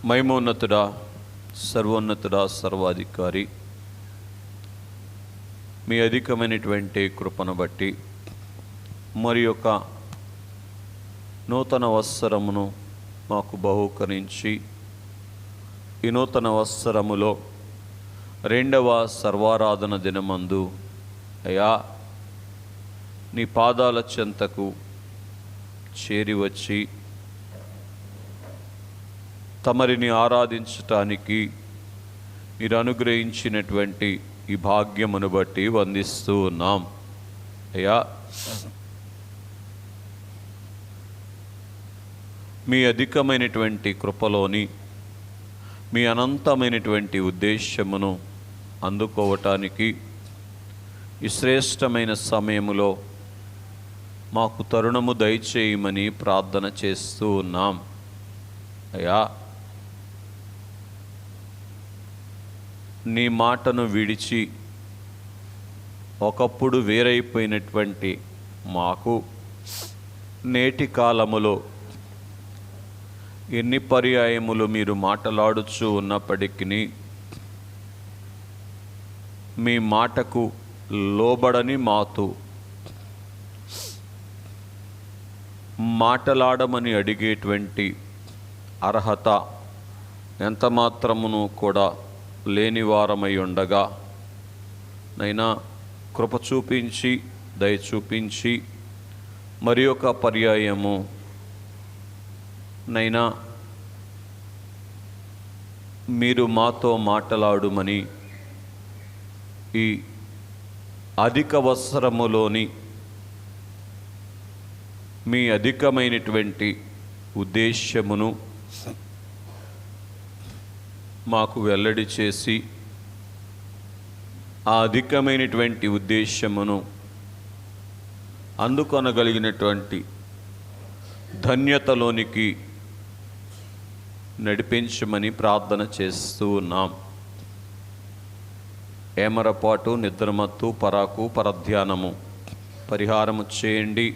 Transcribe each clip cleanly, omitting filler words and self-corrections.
మహిమోన్నతుడా, సర్వోన్నతుడా, సర్వాధికారి, మీ అధికమైనటువంటి కృపను బట్టి మరి యొక్క నూతన వత్సరమును మాకు బహూకరించి ఈ నూతన వత్సరములో 2వ సర్వారాధన దినమందు అయ్యా నీ పాదాల చెంతకు చేరి వచ్చి తమరిని ఆరాధించటానికి మీరు అనుగ్రహించినటువంటి ఈ భాగ్యమును బట్టి వందిస్తూ ఉన్నాం. అయ్యా మీ అధికమైనటువంటి కృపలోని మీ అనంతమైనటువంటి ఉద్దేశమును అందుకోవటానికి ఈ శ్రేష్టమైన సమయములో మాకు తరుణము దయచేయమని ప్రార్థన చేస్తూ ఉన్నాం. అయ్యా నీ మాటను విడిచి ఒకప్పుడు వేరైపోయినటువంటి మాకు నేటి కాలములో ఎన్ని పర్యాయములు మీరు మాట్లాడుచూ ఉన్నప్పటికీ మీ మాటకు లోబడని మాతో మాట్లాడమని అడిగేటువంటి అర్హత ఎంత మాత్రమును కూడా లేని వారమై ఉండగా నైనా కృప చూపించి దయ చూపించి మరి ఒక పర్యాయము నైనా మీరు మాతో మాట్లాడుమని ఈ అధిక వత్సరములోని మీ అధికమైనటువంటి ఉద్దేశ్యమును మాకు వెల్లడి చేసి ఆ అధికమైనటువంటి ఉద్దేశమును అందుకొనగలిగినటువంటి ధన్యతలోనికి నడిపించమని ప్రార్థన చేస్తూ ఉన్నాం. ఏమరపాటు, నిద్రమత్తు, పరాకు, పరధ్యానము పరిహారము చేయండి.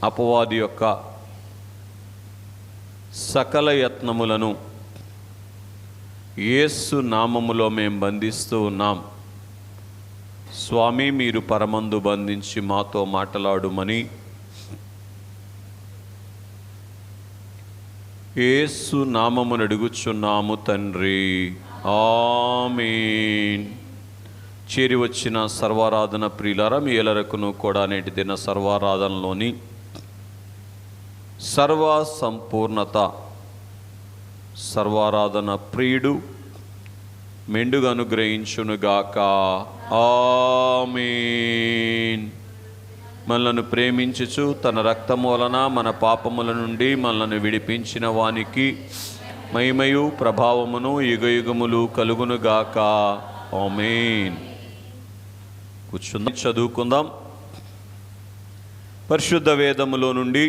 అపవాది యొక్క సకల యత్నములను యేసు నామములో మేము బంధిస్తూ ఉన్నాం. స్వామి, మీరు పరమందు బంధించి మాతో మాట్లాడుమని యేసు నామమును అడుగుచున్నాము తండ్రి, ఆమేన్. చేరి వచ్చిన సర్వారాధన ప్రియులారా, మీ ఎల్లరకును కూడా నేటి దిన సర్వారాధనలోని సర్వ సంపూర్ణత సర్వారాధన ప్రియుడు మెండుగా అనుగ్రహించునుగాక, ఆమేన్. మనలను ప్రేమించుచు తన రక్తము వలన మన పాపముల నుండి మనలను విడిపించిన వానికి మహిమయు ప్రభావమును యుగయుగములు కలుగునుగాక, ఆమేన్. కూర్చుందాం, చదువుకుందాం. పరిశుద్ధ వేదములో నుండి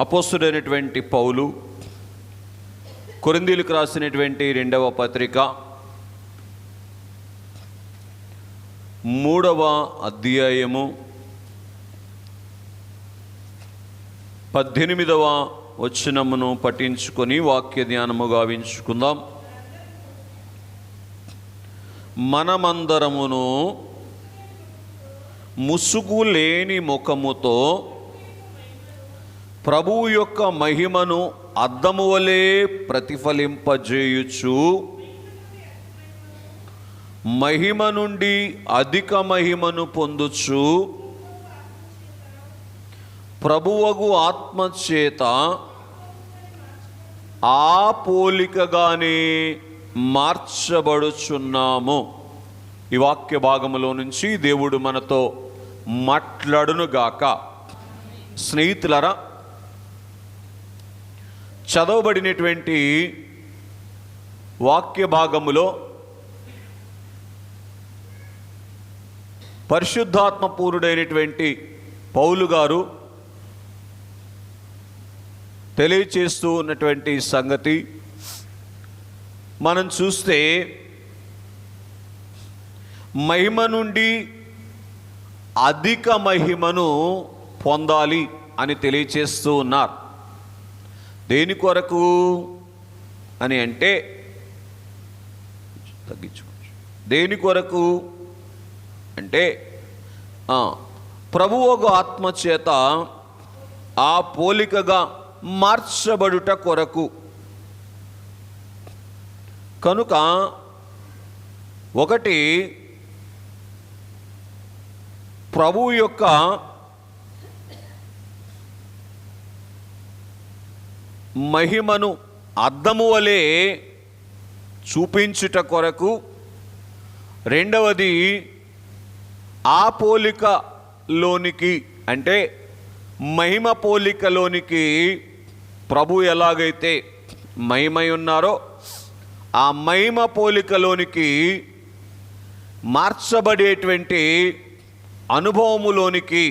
అపోస్తుడైనటువంటి పౌలు కొరింథీయులకు రాసినటువంటి 2వ పత్రిక 3వ అధ్యాయము 18వ వచనమును పఠించుకొని వాక్య ధ్యానము గావించుకుందాం. మనమందరమును ముసుగు లేని ముఖముతో ప్రభువు యొక్క మహిమను అద్దము వలె ప్రతిఫలింపజేయుచు మహిమ నుండి అధిక మహిమను పొందుచు ప్రభువగు ఆత్మచేత ఆ పోలికగానే మార్చబడుచున్నాము. ఈ వాక్య భాగములో నుంచి దేవుడు మనతో మాట్లాడునుగాక. స్నేహితులారా, చదవబడినటువంటి వాక్య భాగములో పరిశుద్ధాత్మ పూర్ణుడైనటువంటి పౌలు గారు తెలియచేస్తూ ఉన్నటువంటి సంగతి మనం చూస్తే, మహిమ నుండి అధిక మహిమను పొందాలి అని తెలియచేస్తూ ఉన్నారు. దేని కొరకు అని అంటే తగ్గించుకోవచ్చు. దేని కొరకు అంటే ప్రభువు ఆత్మ చేత ఆ పోలికగా మార్చబడుట కొరకు. కనుక ఒకటి ప్రభువు యొక్క మహిమను అద్దము వలె చూపించుట కొరకు, రెండవది ఆ పోలికలోనికి అంటే మహిమ పోలికలోనికి ప్రభు ఎలాగైతే మహిమై ఉన్నారో ఆ మహిమ పోలికలోనికి మార్చబడేటువంటి అనుభవములోనికి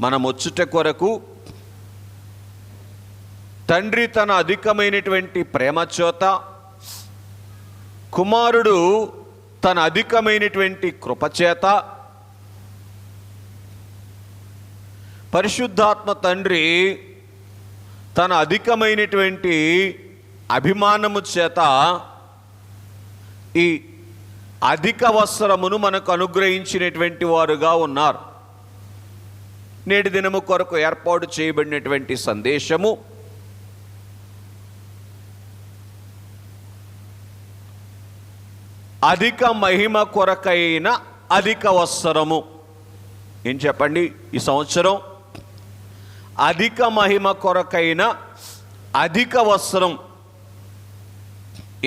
మనం వచ్చుట కొరకు తండ్రి తన అధికమైనటువంటి ప్రేమ చేత, కుమారుడు తన అధికమైనటువంటి కృపచేత, పరిశుద్ధాత్మ తండ్రి తన అధికమైనటువంటి అభిమానము చేత ఈ అధిక వస్త్రమును మనకు అనుగ్రహించినటువంటి వారుగా ఉన్నారు. నేటి దినము కొరకు ఏర్పాటు చేయబడినటువంటి సందేశము అధిక మహిమ కొరకైన అధిక వస్త్రము. ఏం చెప్పండి? ఈ సంవత్సరం అధిక మహిమ కొరకైన అధిక వస్త్రం.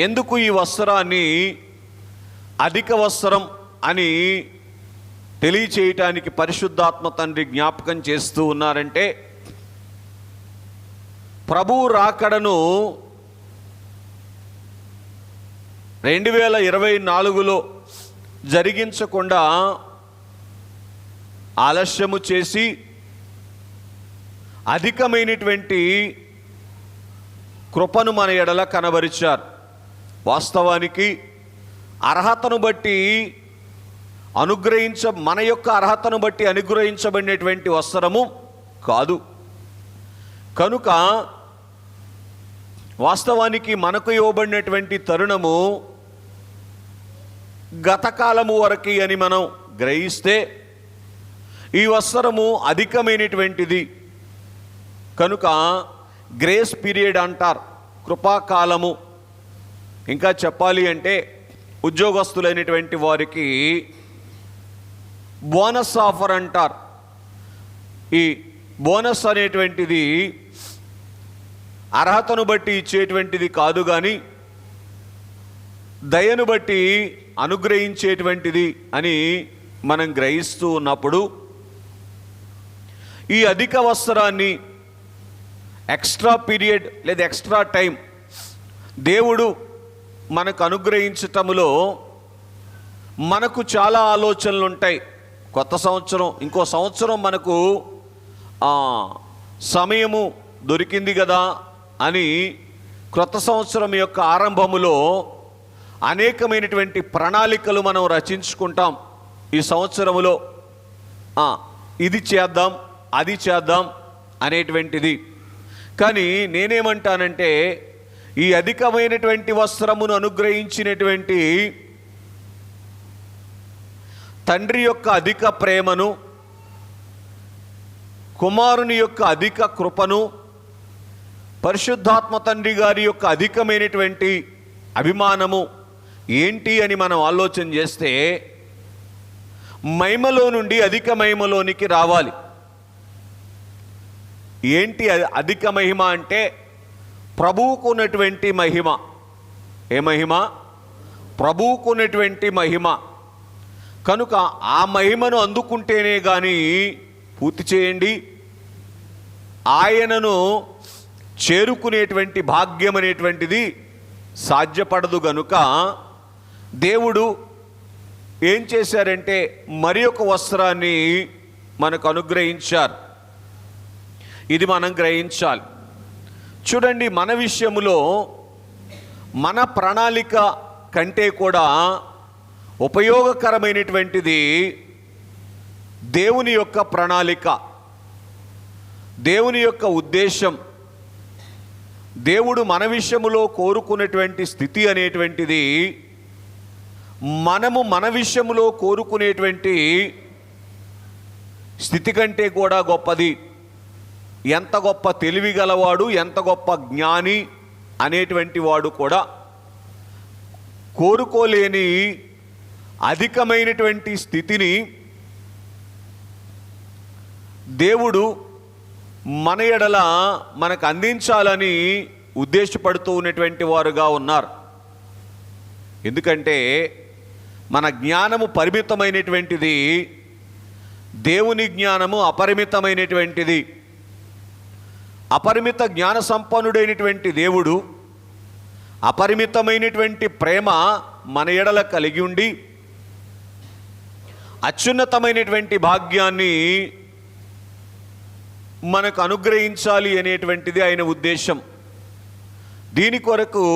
ఎందుకు ఈ వస్త్రాన్ని అధిక వస్త్రం అని తెలియచేయటానికి పరిశుద్ధాత్మ తండ్రి జ్ఞాపకం చేస్తూ ఉన్నారంటే, ప్రభువు రాకడను 2024లో జరిగించకుండా ఆలస్యము చేసి అధికమైనటువంటి కృపను మన ఎడల కనబరిచారు. వాస్తవానికి అర్హతను బట్టి మన యొక్క అర్హతను బట్టి అనుగ్రహించబడినటువంటి వస్త్రము కాదు. కనుక వాస్తవానికి మనకు ఇవ్వబడినటువంటి తరుణము గతకాలము వరకు అని మనం గ్రహిస్తే ఈ వస్త్రము అధికమైనటువంటిది. కనుక గ్రేస్ పీరియడ్ అంటారు, కృపాకాలము. ఇంకా చెప్పాలి అంటే ఉద్యోగస్తులైనటువంటి వారికి బోనస్ ఆఫర్ అంటారు. ఈ బోనస్ అనేటువంటిది అర్హతను బట్టి ఇచ్చేటువంటిది కాదు, కానీ దయను బట్టి అనుగ్రహించేటువంటిది అని మనం గ్రహిస్తూ ఉన్నప్పుడు ఈ అధిక వస్త్రాన్ని ఎక్స్ట్రా పీరియడ్ లేదా ఎక్స్ట్రా టైం దేవుడు మనకు అనుగ్రహించటములో మనకు చాలా ఆలోచనలు ఉంటాయి. కొత్త సంవత్సరం, ఇంకో సంవత్సరం మనకు సమయము దొరికింది కదా అని క్రొత్త సంవత్సరం యొక్క ఆరంభములో అనేకమైనటువంటి ప్రణాళికలు మనం రచించుకుంటాం. ఈ సంవత్సరములో ఇది చేద్దాం, అది చేద్దాం అనేటువంటిది. కానీ నేనేమంటానంటే, ఈ అధికమైనటువంటి వస్త్రమును అనుగ్రహించినటువంటి తండ్రి యొక్క అధిక ప్రేమను, కుమారుని యొక్క అధిక కృపను, పరిశుద్ధాత్మ తండ్రి గారి యొక్క అధికమైనటువంటి అభిమానము ఏంటి అని మనం ఆలోచన చేస్తే మహిమలో నుండి అధిక మహిమలోనికి రావాలి. ఏంటి అధిక మహిమ అంటే? ప్రభువుకున్నటువంటి మహిమ. ఏ మహిమ? ప్రభువుకున్నటువంటి మహిమ. కనుక ఆ మహిమను అందుకుంటేనే కానీ పూర్తి చేయండి ఆయనను చేరుకునేటువంటి భాగ్యం అనేటువంటిది సాధ్యపడదు. గనుక దేవుడు ఏం చేశారంటే మరి ఒక వస్త్రాన్ని మనకు అనుగ్రహించారు. ఇది మనం గ్రహించాలి. చూడండి, మన విషయములో మన ప్రణాళిక కంటే కూడా ఉపయోగకరమైనటువంటిది దేవుని యొక్క ప్రణాళిక, దేవుని యొక్క ఉద్దేశం. దేవుడు మన విషయములో కోరుకునేటువంటి స్థితి అనేటువంటిది మనము మన విషయములో కోరుకునేటువంటి స్థితి కంటే కూడా గొప్పది. ఎంత గొప్ప తెలివి గలవాడు, ఎంత గొప్ప జ్ఞాని అనేటువంటి వాడు కూడా కోరుకోలేని అధికమైనటువంటి స్థితిని దేవుడు మన ఎడల మనకు అందించాలని ఉద్దేశపడుతూ ఉన్నటువంటి వారుగా ఉన్నారు. ఎందుకంటే మన జ్ఞానము పరిమితమైనటువంటిది, దేవుని జ్ఞానము అపరిమితమైనటువంటిది. అపరిమిత జ్ఞాన సంపన్నుడైనటువంటి దేవుడు అపరిమితమైనటువంటి ప్రేమ మన ఎడల కలిగి ఉండి అత్యున్నతమైనటువంటి భాగ్యాన్ని మనకు అనుగ్రహించాలి అనేటువంటిది ఆయన ఉద్దేశం. దీని కొరకు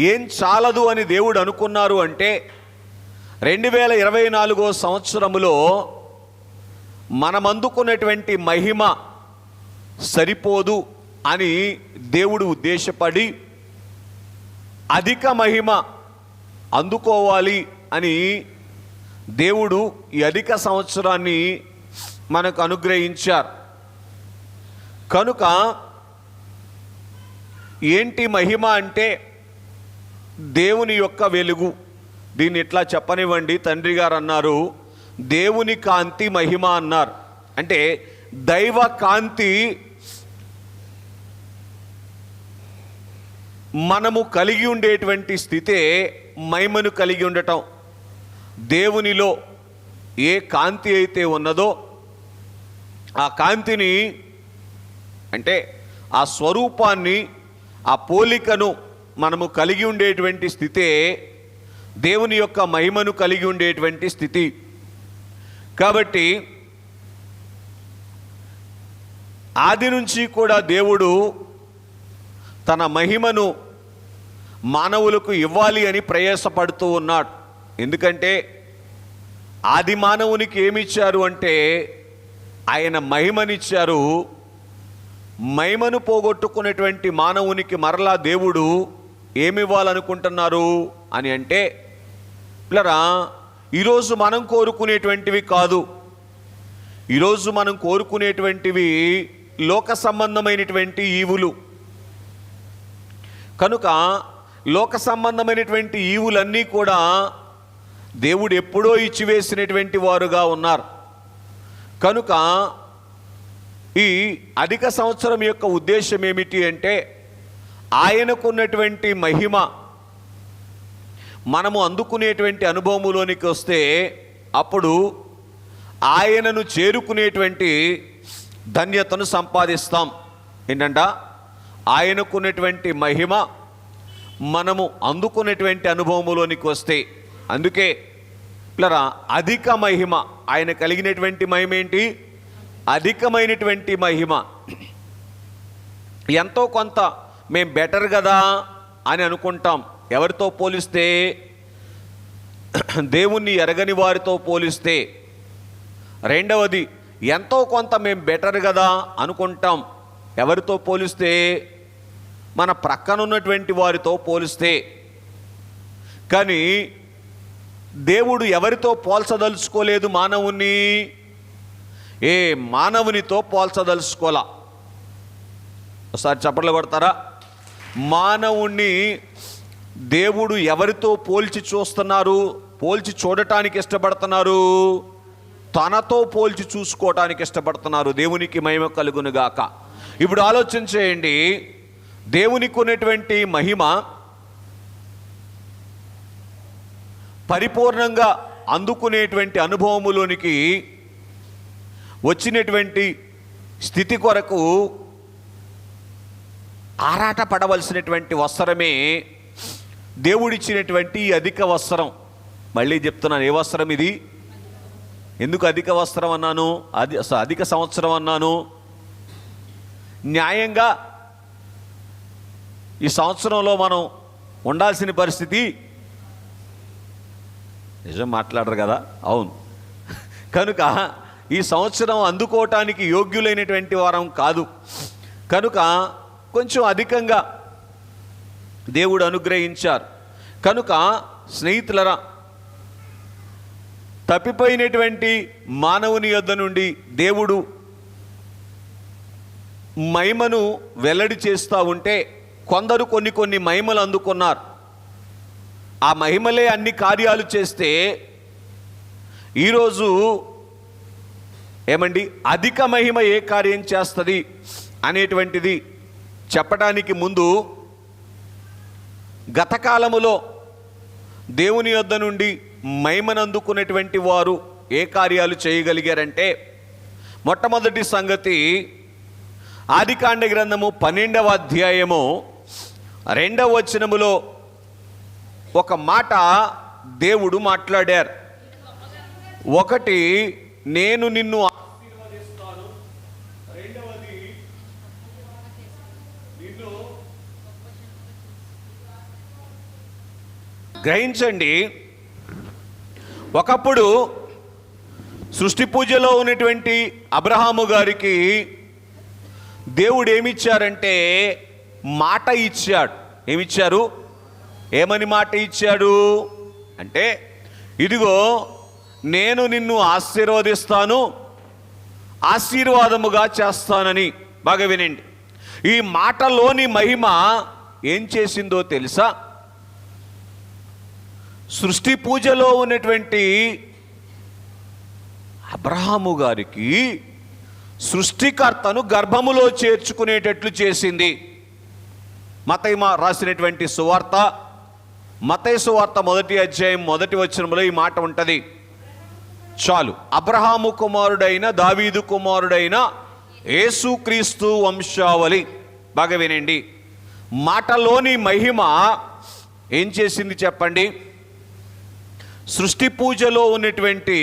ఏం చాలదు అని దేవుడు అనుకున్నారు అంటే 2024 సంవత్సరములో మనం అందుకున్నటువంటి మహిమ సరిపోదు అని దేవుడు ఉద్దేశపడి అధిక మహిమ అందుకోవాలి అని దేవుడు ఈ అధిక సంవత్సరాన్ని మనకు అనుగ్రహించారు. కనుక ఏంటి మహిమ అంటే దేవుని యొక్క వెలుగు. దీన్ని ఇట్లా చెప్పనివ్వండి, తండ్రి గారు అన్నారు దేవుని కాంతి మహిమ అన్నారు. అంటే దైవ కాంతి మనము కలిగి ఉండేటువంటి స్థితే మహిమను కలిగి ఉండటం. దేవునిలో ఏ కాంతి అయితే ఉన్నదో ఆ కాంతిని, అంటే ఆ స్వరూపాన్ని, ఆ పోలికను మనము కలిగి ఉండేటువంటి స్థితే దేవుని యొక్క మహిమను కలిగి ఉండేటువంటి స్థితి. కాబట్టి ఆది నుంచి కూడా దేవుడు తన మహిమను మానవులకు ఇవ్వాలి అని ప్రయాసపడుతూ ఉన్నాడు. ఎందుకంటే ఆది మానవునికి ఏమిచ్చారు అంటే ఆయన మహిమనిచ్చారు. మహిమను పోగొట్టుకున్నటువంటి మానవునికి మరలా దేవుడు ఏమివ్వాలనుకుంటున్నారు అని అంటే, పిల్లరా, ఈరోజు మనం కోరుకునేటువంటివి కాదు. ఈరోజు మనం కోరుకునేటువంటివి లోక సంబంధమైనటువంటి ఈవులు. కనుక లోక సంబంధమైనటువంటి ఈవులన్నీ కూడా దేవుడు ఎప్పుడో ఇచ్చివేసినటువంటి వారుగా ఉన్నారు. కనుక ఈ అధిక సంవత్సరం యొక్క ఉద్దేశం ఏమిటి అంటే ఆయనకున్నటువంటి మహిమ మనము అందుకునేటువంటి అనుభవములోనికి వస్తే అప్పుడు ఆయనను చేరుకునేటువంటి ధన్యతను సంపాదిస్తాం. ఏంటంట ఆయనకున్నటువంటి మహిమ మనము అందుకునేటువంటి అనుభవములోనికి వస్తే. అందుకే పిల్లరా, అధిక మహిమ, ఆయన కలిగినటువంటి మహిమ ఏంటి? అధికమైనటువంటి మహిమ. ఎంతో కొంత మేము బెటర్ కదా అని అనుకుంటాం ఎవరితో పోలిస్తే, దేవుణ్ణి ఎరగని వారితో పోలిస్తే. రెండవది, ఎంతో కొంత మేము బెటర్ కదా అనుకుంటాం ఎవరితో పోలిస్తే, మన ప్రక్కనున్నటువంటి వారితో పోలిస్తే. కానీ దేవుడు ఎవరితో పోల్చదలుచుకోలేదు మానవుని, ఏ మానవునితో పోల్చదలుచుకోలా. ఒకసారి చప్పట్లు కొడతారా? మానవుణ్ణి దేవుడు ఎవరితో పోల్చి చూస్తున్నారు, పోల్చి చూడటానికి ఇష్టపడుతున్నారు? తనతో పోల్చి చూసుకోవటానికి ఇష్టపడుతున్నారు. దేవునికి మహిమ కలుగునుగాక. ఇప్పుడు ఆలోచన చేయండి, దేవునికి ఉన్నటువంటి మహిమ పరిపూర్ణంగా అందుకునేటువంటి అనుభవములోనికి వచ్చినటువంటి స్థితి కొరకు ఆరాట పడవలసినటువంటి వస్త్రమే దేవుడిచ్చినటువంటి అధిక వస్త్రం. మళ్ళీ చెప్తున్నాను, ఏ వస్త్రం ఇది? ఎందుకు అధిక వస్త్రం అన్నాను, అధిక సంవత్సరం అన్నాను? న్యాయంగా ఈ సంవత్సరంలో మనం ఉండాల్సిన పరిస్థితి, నిజం మాట్లాడరు కదా, అవును. కనుక ఈ సంవత్సరం అందుకోవటానికి యోగ్యులైనటువంటి వారం కాదు. కనుక కొంచెం అధికంగా దేవుడు అనుగ్రహించారు. కనుక స్నేహితులరా, తప్పిపోయినటువంటి మానవుని యొద్ద నుండి దేవుడు మహిమను వెల్లడి చేస్తూ ఉంటే కొందరు కొన్ని మహిమలు అందుకున్నారు. ఆ మహిమలే అన్ని కార్యాలు చేస్తే ఈరోజు ఏమండి అధిక మహిమ ఏ కార్యం చేస్తుంది అనేటువంటిది చెప్పడానికి ముందు గతకాలములో దేవుని యొద్ద నుండి మహిమను అందుకున్నటువంటి వారు ఏ కార్యాలు చేయగలిగారంటే, మొట్టమొదటి సంగతి ఆదికాండ గ్రంథము 12వ అధ్యాయము 2వ వచనములో ఒక మాట దేవుడు మాట్లాడారు. ఒకటి, నేను నిన్ను ఆశీర్వదిస్తాను. రెండవది, నిన్ను గ్రహించండి. ఒకప్పుడు సృష్టి పూజలో ఉన్నటువంటి అబ్రహాము గారికి దేవుడు ఏమిచ్చారంటే మాట ఇచ్చాడు. ఏమిచ్చారు? ఏమని మాట ఇచ్చాడు అంటే, ఇదిగో నేను నిన్ను ఆశీర్వదిస్తాను, ఆశీర్వాదముగా చేస్తానని. బాగా వినండి, ఈ మాటలోని మహిమ ఏం చేసిందో తెలుసా? సృష్టి పూజలో ఉన్నటువంటి అబ్రహాము గారికి సృష్టికర్తను గర్భములో చేర్చుకునేటట్లు చేసింది. మత్తయి రాసినటువంటి సువార్త, మత్తయి సువార్త 1వ అధ్యాయం 1వ వచనంలో ఈ మాట ఉంటుంది. చాలు, అబ్రహాము కుమారుడైన దావీదు కుమారుడైన యేసుక్రీస్తు వంశావళి. బాగా వినండి, మాటలోని మహిమ ఏం చేసింది చెప్పండి? సృష్టి పూజలో ఉన్నటువంటి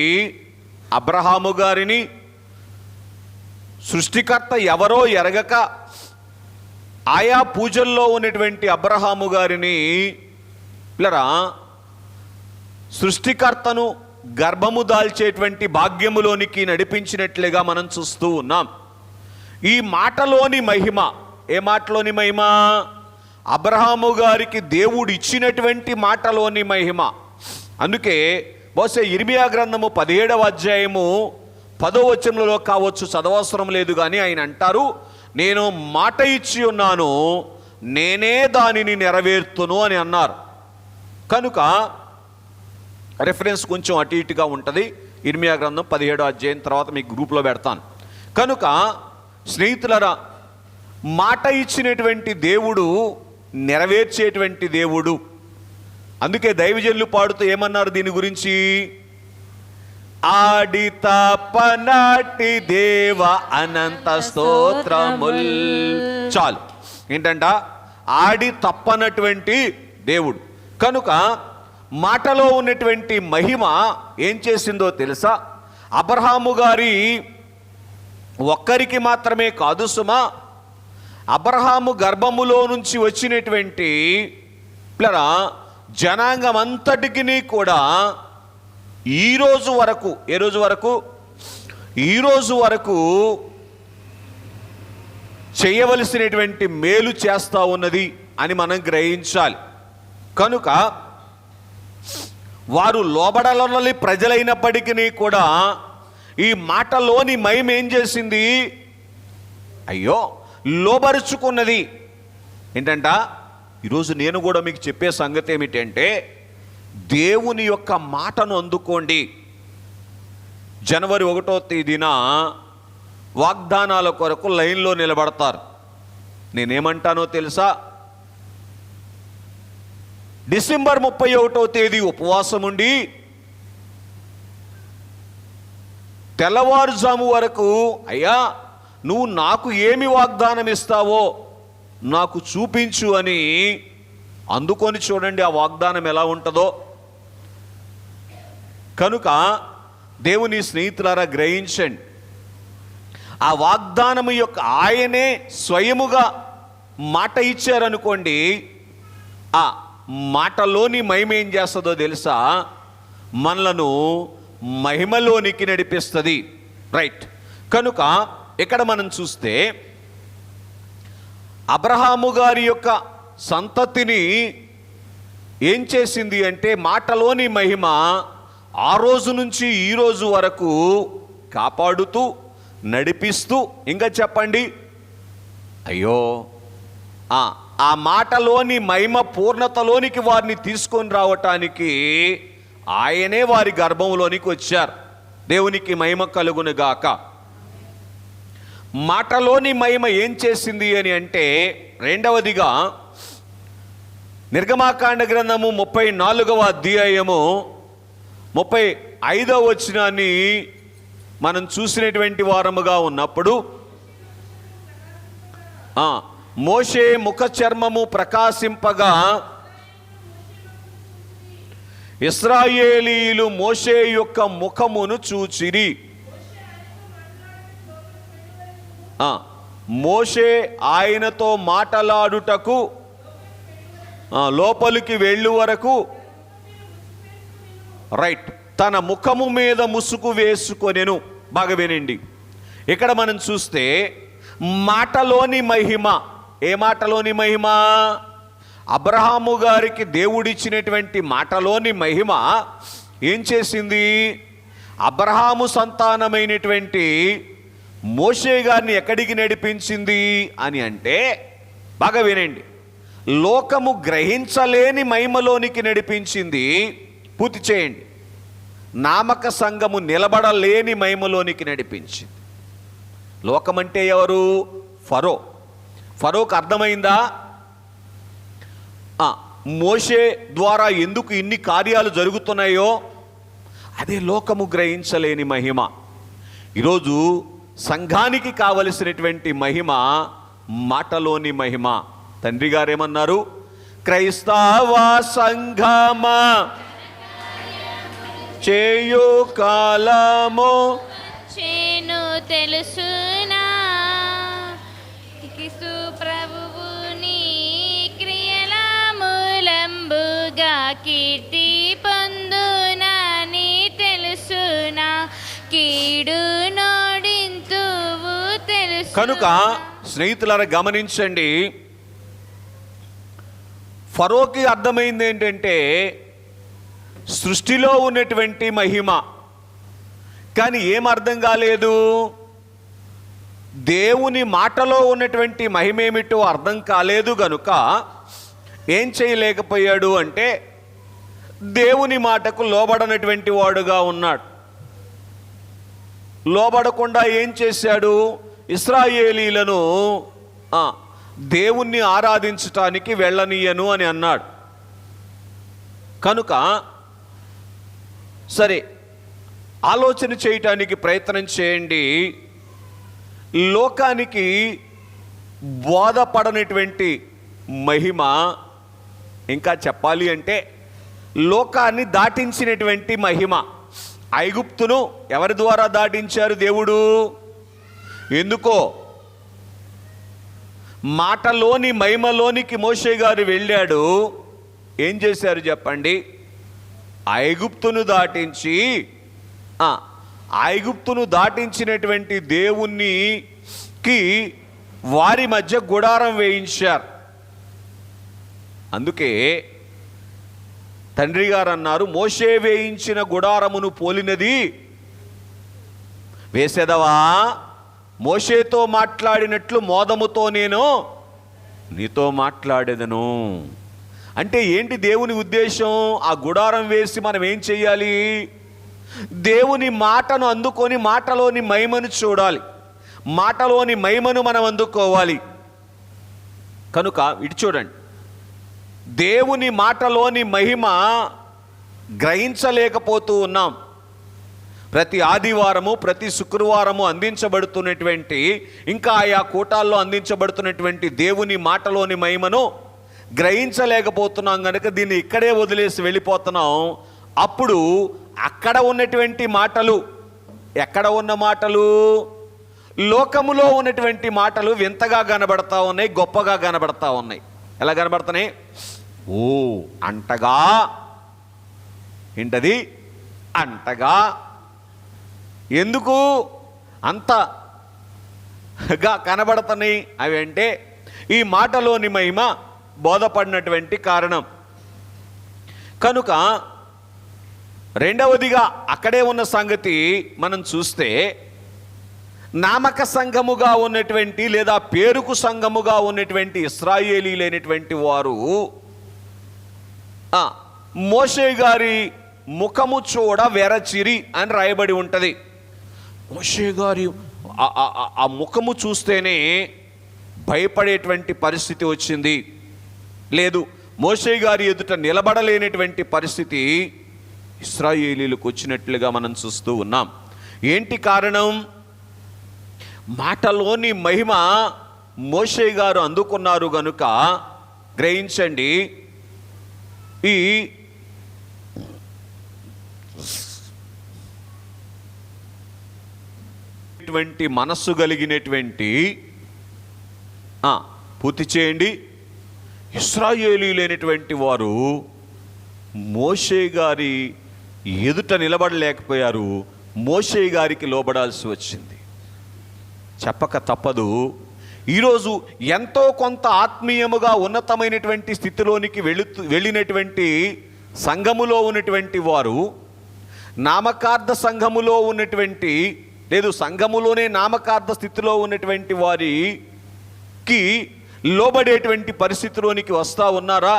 అబ్రహాము గారిని సృష్టికర్త ఎవరో ఎరగక ఆయా పూజల్లో ఉన్నటువంటి అబ్రహాము గారిని పిల్లరా సృష్టికర్తను గర్భము దాల్చేటువంటి భాగ్యములోనికి నడిపించినట్లుగా మనం చూస్తూ ఉన్నాం. ఈ మాటలోని మహిమ, ఏ మాటలోని మహిమ? అబ్రహాము గారికి దేవుడు ఇచ్చినటువంటి మాటలోని మహిమ. అందుకే బహుశా ఇర్మియా గ్రంథము 17వ అధ్యాయము 10వ వచనంలో కావచ్చు, చదవవసరం లేదు, కానీ ఆయన అంటారు, నేను మాట ఇచ్చి ఉన్నాను, నేనే దానిని నెరవేర్తును అని అన్నారు. కనుక రెఫరెన్స్ కొంచెం అటు ఇటుగా ఉంటుంది. ఇర్మియా గ్రంథం 17వ అధ్యాయం తర్వాత మీకు గ్రూప్లో పెడతాను. కనుక స్నేహితులరా, మాట ఇచ్చినటువంటి దేవుడు నెరవేర్చేటువంటి దేవుడు. అందుకే దైవజనులు పాడుతూ ఏమన్నారు దీని గురించి? ఆడి తపనాటి దేవ అనంత స్తోత్రముల్. చాలు, ఏంటంట? ఆడి తప్పనటువంటి దేవుడు. కనుక మాటలో ఉన్నటువంటి మహిమ ఏం చేసిందో తెలుసా? అబ్రహాము గారి ఒక్కరికి మాత్రమే కాదు సుమా, అబ్రహాము గర్భములో నుంచి వచ్చినటువంటి పిల్లరా జనాంగం అంతటికి కూడా ఈరోజు వరకు, ఏ రోజు వరకు? ఈరోజు వరకు చేయవలసినటువంటి మేలు చేస్తూ ఉన్నది అని మనం గ్రహించాలి. కనుక వారు లోబడలని ప్రజలైనప్పటికీ కూడా ఈ మాటలోని మహిమ ఏం చేసింది? అయ్యో, లోబరుచుకున్నది. ఏంటంట? ఈరోజు నేను కూడా మీకు చెప్పే సంగతి ఏమిటంటే, దేవుని యొక్క మాటను అందుకోండి. జనవరి 1వ తేదీన వాగ్దానాల కొరకు లైన్లో నిలబడతారు. నేనేమంటానో తెలుసా? డిసెంబర్ 31వ తేదీ ఉపవాసం ఉండి తెల్లవారుజాము వరకు, అయ్యా నువ్వు నాకు ఏమి వాగ్దానం ఇస్తావో నాకు చూపించు అని అందుకొని చూడండి ఆ వాగ్దానం ఎలా ఉంటుందో. కనుక దేవుని స్నేహితులారా గ్రహించండి, ఆ వాగ్దానము యొక్క ఆయనే స్వయముగా మాట ఇచ్చారనుకోండి, ఆ మాటలోని మహిమ ఏం చేస్తుందో తెలుసా? మనలను మహిమలోనికి నడిపిస్తుంది. రైట్. కనుక ఇక్కడ మనం చూస్తే అబ్రహాము గారి యొక్క సంతతిని ఏం చేసింది అంటే మాటలోని మహిమ ఆ రోజు నుంచి ఈ రోజు వరకు కాపాడుతూ నడిపిస్తూ, ఇంకా చెప్పండి, అయ్యో ఆ మాటలోని మహిమ పూర్ణతలోనికి వారిని తీసుకొని రావటానికి ఆయనే వారి గర్భంలోనికి వచ్చారు. దేవునికి మహిమ కలుగునుగాక. మాటలోని మహిమ ఏం చేసింది అని అంటే, రెండవదిగా నిర్గమాకాండ గ్రంథము 34వ అధ్యాయము 35వ వచనాన్ని మనం చూసినటువంటి వారముగా ఉన్నప్పుడు, మోషే ముఖ చర్మము ప్రకాశింపగా ఇశ్రాయేలీయులు మోషే యొక్క ముఖమును చూచిరి. మోషే ఆయనతో మాటలాడుటకు లోపలికి వెళ్ళు వరకు తన ముఖము మీద ముసుగు వేసుకొనెను. బాగా వినండి, ఇక్కడ మనం చూస్తే మాటలోని మహిమ, ఏ మాటలోని మహిమ? అబ్రహాము గారికి దేవుడిచ్చినటువంటి మాటలోని మహిమ ఏం చేసింది? అబ్రహాము సంతానమైనటువంటి మోషే గారిని ఎక్కడికి నడిపించింది అని అంటే, బాగా వినండి, లోకము గ్రహించలేని మహిమలోనికి నడిపించింది. పూర్తి చేయండి. నామక సంఘము నిలబడలేని మహిమలోనికి నడిపించింది. లోకమంటే ఎవరు? ఫరోకు అర్థమైందా? మోషే ద్వారా ఎందుకు ఇన్ని కార్యాలు జరుగుతున్నాయో అదే లోకము గ్రహించలేని మహిమ. ఈరోజు సంఘానికి కావలసినటువంటి మహిమ మాటలోని మహిమ. తండ్రి గారు ఏమన్నారు? క్రైస్తవ సంఘమా చేయు కాలము చేను తెలుసునా, ప్రభువుని క్రియల మూలంబుగా కీర్తి పొందునని తెలుసునా, కీడు నోడింతువు తెలుసు. కనుక స్నేహితులారా గమనించండి, ఫరోకి అర్థమైంది ఏంటంటే సృష్టిలో ఉన్నటువంటి మహిమ, కానీ ఏం అర్థం కాలేదు? దేవుని మాటలో ఉన్నటువంటి మహిమేమిటో అర్థం కాలేదు. గనుక ఏం చేయలేకపోయాడు అంటే దేవుని మాటకు లోబడనటువంటి వాడుగా ఉన్నాడు. లోబడకుండా ఏం చేశాడు? ఇశ్రాయేలీలను దేవుణ్ణి ఆరాధించటానికి వెళ్ళనీయను అని అన్నాడు. కనుక సరే, ఆలోచన చేయటానికి ప్రయత్నం చేయండి. లోకానికి బోధపడనటువంటి మహిమ, ఇంకా చెప్పాలి అంటే లోకాన్ని దాటించినటువంటి మహిమ. ఐగుప్తును ఎవరి ద్వారా దాటించారు దేవుడు? ఎందుకో? మాటలోని మహిమలోనికి మోషే గారు వెళ్ళాడు. ఏం చేశారు చెప్పండి? ఐగుప్తును దాటించి, ఐగుప్తును దాటించినటువంటి దేవునికి వారి మధ్య గుడారం వేయించారు. అందుకే తండ్రి గారు అన్నారు, మోషే వేయించిన గుడారమును పోలినది వేసేదవా? మోషేతో మాట్లాడినట్లు మోదముతో నేను నీతో మాట్లాడేదను. అంటే ఏంటి దేవుని ఉద్దేశం? ఆ గుడారం వేసి మనం ఏం చెయ్యాలి? దేవుని మాటను అందుకొని మాటలోని మహిమను చూడాలి, మాటలోని మహిమను మనం అందుకోవాలి. కనుక ఇటు చూడండి, దేవుని మాటలోని మహిమ గ్రహించలేకపోతూ ఉన్నాం. ప్రతి ఆదివారము, ప్రతి శుక్రవారము అందించబడుతున్నటువంటి, ఇంకా ఆయా కూటాల్లో అందించబడుతున్నటువంటి దేవుని మాటలోని మహిమను గ్రహించలేకపోతున్నాం. కనుక దీన్ని ఇక్కడే వదిలేసి వెళ్ళిపోతున్నాం. అప్పుడు అక్కడ ఉన్నటువంటి మాటలు, ఎక్కడ ఉన్న మాటలు? లోకములో ఉన్నటువంటి మాటలు వింతగా కనబడతా ఉన్నాయి, గొప్పగా కనబడతా ఉన్నాయి. ఎలా కనబడుతున్నాయి? ఓ అంటగా, ఏంటది? అంటగా. ఎందుకు అంతగా కనబడుతున్నాయి అవి అంటే, ఈ మాటలోని మహిమ బోధపడినటువంటి కారణం. కనుక రెండవదిగా అక్కడే ఉన్న సంగతి మనం చూస్తే, నామక సంఘముగా ఉన్నటువంటి లేదా పేరుకు సంఘముగా ఉన్నటువంటి ఇశ్రాయేలీలైనటువంటి వారు మోషే గారి ముఖము చూడ వెరచిరి అని రాయబడి ఉంటుంది. మోషే గారి ఆ ముఖము చూస్తేనే భయపడేటువంటి పరిస్థితి వచ్చింది. లేదు, మోషే గారి ఎదుట నిలబడలేనటువంటి పరిస్థితి ఇశ్రాయేలీలకు వచ్చినట్లుగా మనం చూస్తూ ఉన్నాం. ఏంటి కారణం? మాటలోని మహిమ మోషే గారు అందుకున్నారు గనుక గ్రహించండి. ఈ మనస్సు కలిగినటువంటి పూర్తి చేయండి. ఇశ్రాయేలీలైనటువంటి వారు మోషే గారి ఎదుట నిలబడలేకపోయారు. మోషే గారికి లోబడాల్సి వచ్చింది. చెప్పక తప్పదు. ఈరోజు ఎంతో కొంత ఆత్మీయముగా ఉన్నతమైనటువంటి స్థితిలోనికి వెళ్ళినటువంటి సంఘములో ఉన్నటువంటి వారు, నామకార్థ సంఘములో ఉన్నటువంటి లేదు సంఘములోనే నామకార్థ స్థితిలో ఉన్నటువంటి వారికి లోబడేటువంటి పరిస్థితిలోనికి వస్తూ ఉన్నారా?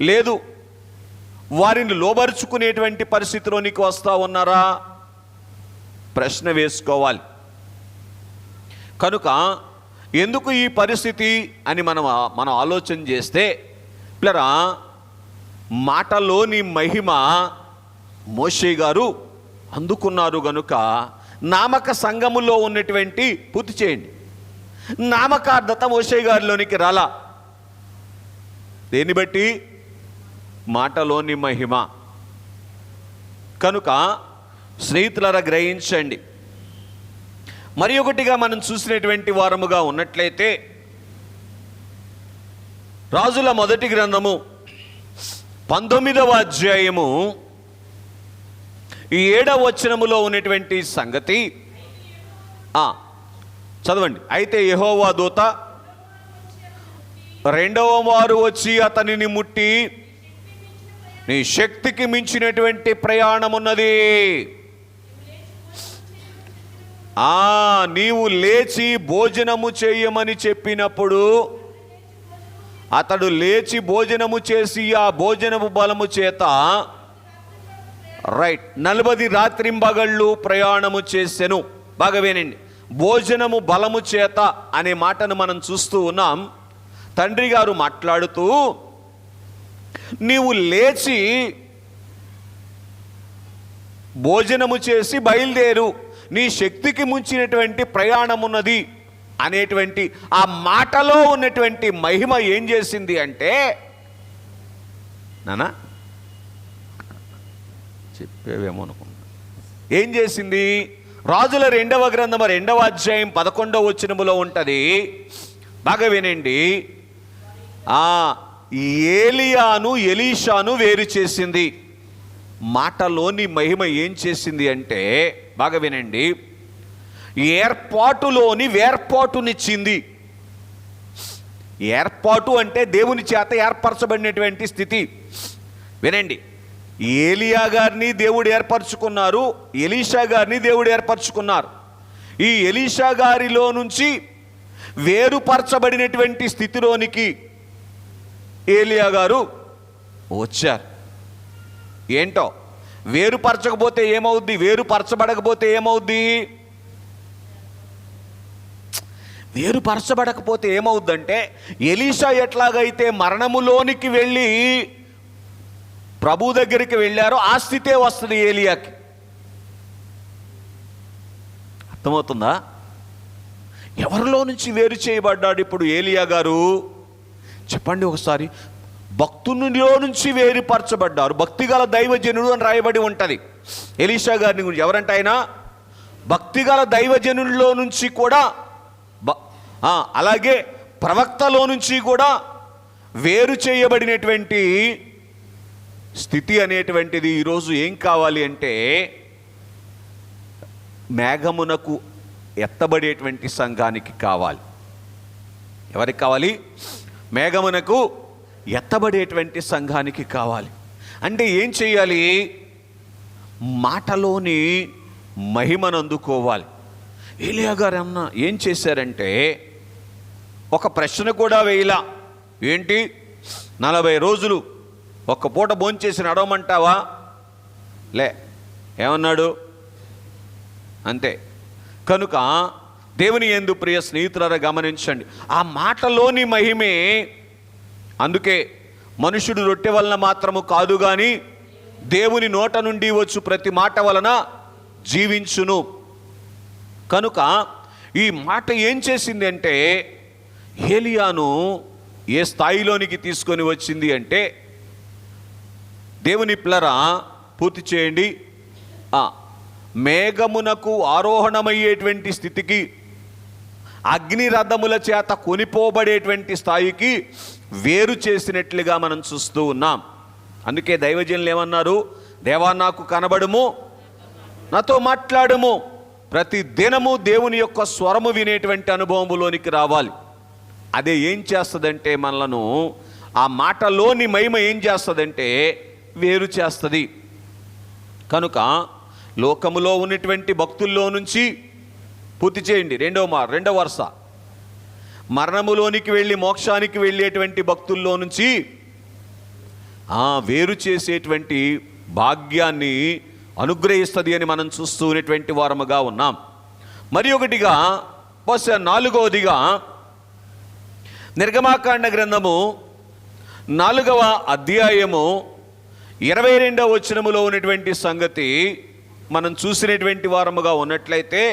లేదు, వారిని లోబరుచుకునేటువంటి పరిస్థితిలోనికి వస్తూ ఉన్నారా? ప్రశ్న వేసుకోవాలి. కనుక ఎందుకు ఈ పరిస్థితి అని మనం ఆలోచన చేస్తే, పిల్లరా, మాటలోని మహిమ మోషే గారు అందుకున్నారు గనుక నామక సంఘములో ఉన్నటువంటి పూర్తి చేయండి నామకార్థత మోషే గారిలోనికి రాలా. దేన్ని బట్టి? మాటలోని మహిమ. కనుక స్నేహితులారా గ్రహించండి. మరి ఒకటిగా మనం చూసినటువంటి వారముగా ఉన్నట్లయితే, రాజుల మొదటి గ్రంథము 19వ అధ్యాయము 7వ వచనములో ఉన్నటువంటి సంగతి చదవండి. అయితే యెహోవా దూత రెండవ మారు వచ్చి అతనిని ముట్టి, నీ శక్తికి మించినటువంటి ప్రయాణం ఉన్నది, నీవు లేచి భోజనము చేయమని చెప్పినప్పుడు అతడు లేచి భోజనము చేసి ఆ భోజనము బలము చేత 40 రాత్రింబగళ్ళు ప్రయాణము చేసెను. బాగా వినండి, భోజనము బలము చేత అనే మాటను మనం చూస్తూ ఉన్నాం. తండ్రి గారు మాట్లాడుతూ, నీవు లేచి భోజనము చేసి బయలుదేరు, నీ శక్తికి ముంచినటువంటి ప్రయాణం ఉన్నది అనేటువంటి ఆ మాటలో ఉన్నటువంటి మహిమ ఏం చేసింది అంటే, నానా చెప్పేవేమో అనుకున్నా, ఏం చేసింది? రాజుల 2వ గ్రంథము 2వ అధ్యాయం 11వ వచనములో ఉంటుంది. బాగా వినండి. ఏలియాను ఎలీషాను వేరు చేసింది. మాటలోని మహిమ ఏం చేసింది అంటే, బాగా వినండి, ఏర్పాటులోని వేర్పాటునిచ్చింది. ఏర్పాటు అంటే దేవుని చేత ఏర్పరచబడినటువంటి స్థితి. వినండి, ఏలియా గారిని దేవుడు ఏర్పరచుకున్నారు, ఎలీషా గారిని దేవుడు ఏర్పరచుకున్నారు. ఈ ఎలీషా గారిలో నుంచి వేరుపరచబడినటువంటి స్థితిలోనికి ఏలియా గారు వచ్చారు. ఏంటో, వేరుపరచకపోతే ఏమవుద్ది? వేరుపరచబడకపోతే ఏమవుద్ది? వేరుపరచబడకపోతే ఏమవుద్దంటే, ఎలీషా ఎట్లాగైతే మరణములోనికి వెళ్ళి ప్రభు దగ్గరికి వెళ్ళారో ఆ స్థితే వస్తుంది ఏలియాకి. అర్థమవుతుందా? ఎవరిలో నుంచి వేరు చేయబడ్డాడు ఇప్పుడు ఏలియా గారు? చెప్పండి ఒకసారి. భక్తునిలో నుంచి వేరుపరచబడ్డారు. భక్తిగల దైవజనుడు అని రాయబడి ఉంటుంది. ఎలీషా గారిని గురించి ఎవరంటే, ఆయన భక్తిగల దైవజనుల్లో నుంచి కూడా, అలాగే ప్రవక్తలో నుంచి కూడా వేరు చేయబడినటువంటి స్థితి అనేటువంటిది ఈరోజు ఏం కావాలి అంటే, మేఘమునకు ఎత్తబడేటువంటి సంఘానికి కావాలి. ఎవరికి కావాలి? మేఘమునకు ఎత్తబడేటువంటి సంఘానికి కావాలి. అంటే ఏం చేయాలి? మాటలోని మహిమను అందుకోవాలి. ఏలియా గారు ఏం చేశారంటే ఒక ప్రశ్న కూడా వేయలా. ఏంటి 40 రోజులు ఒక్క పూట భోంచేసి నడవమంటావా? లే, ఏమన్నాడు? అంతే. కనుక దేవుని యందు ప్రియ స్నేహితులారా గమనించండి, ఆ మాటలోని మహిమే. అందుకే మనుషుడు రొట్టె వలన మాత్రము కాదు కానీ దేవుని నోట నుండి వచ్చు ప్రతి మాట వలన జీవించును. కనుక ఈ మాట ఏం చేసింది అంటే ఏలియాను ఏ స్థాయిలోనికి తీసుకొని వచ్చింది అంటే, దేవుని పిల్లరా పూర్తి చేయండి, మేఘమునకు ఆరోహణమయ్యేటువంటి స్థితికి, అగ్ని రథముల చేత కొనిపోబడేటువంటి స్థాయికి వేరు చేసినట్లుగా మనం చూస్తూ ఉన్నాం. అందుకే దైవజనులు ఏమన్నారు? దేవా నాకు కనబడుము, నాతో మాట్లాడుము. ప్రతి దినము దేవుని యొక్క స్వరము వినేటువంటి అనుభవంలోనికి రావాలి. అదే ఏం చేస్తుందంటే మనలను, ఆ మాటలోని మహిమ ఏం చేస్తుందంటే వేరు చేస్తుంది. కనుక లోకములో ఉన్నటువంటి భక్తుల్లో నుంచి పూర్తి చేయండి, రెండవ వరుస, మరణములోనికి వెళ్ళి మోక్షానికి వెళ్ళేటువంటి భక్తుల్లో నుంచి వేరు చేసేటువంటి భాగ్యాన్ని అనుగ్రహిస్తుంది అని మనం చూస్తూ ఉన్నటువంటి వారముగా ఉన్నాం. మరి ఒకటిగా, బహుశా 4వదిగా, నిర్గమాకాండ గ్రంథము 4వ అధ్యాయము 22వ వచనములో ఉన్నటువంటి సంగతి మనం చూసినటువంటి వారముగా ఉన్నట్లయితే,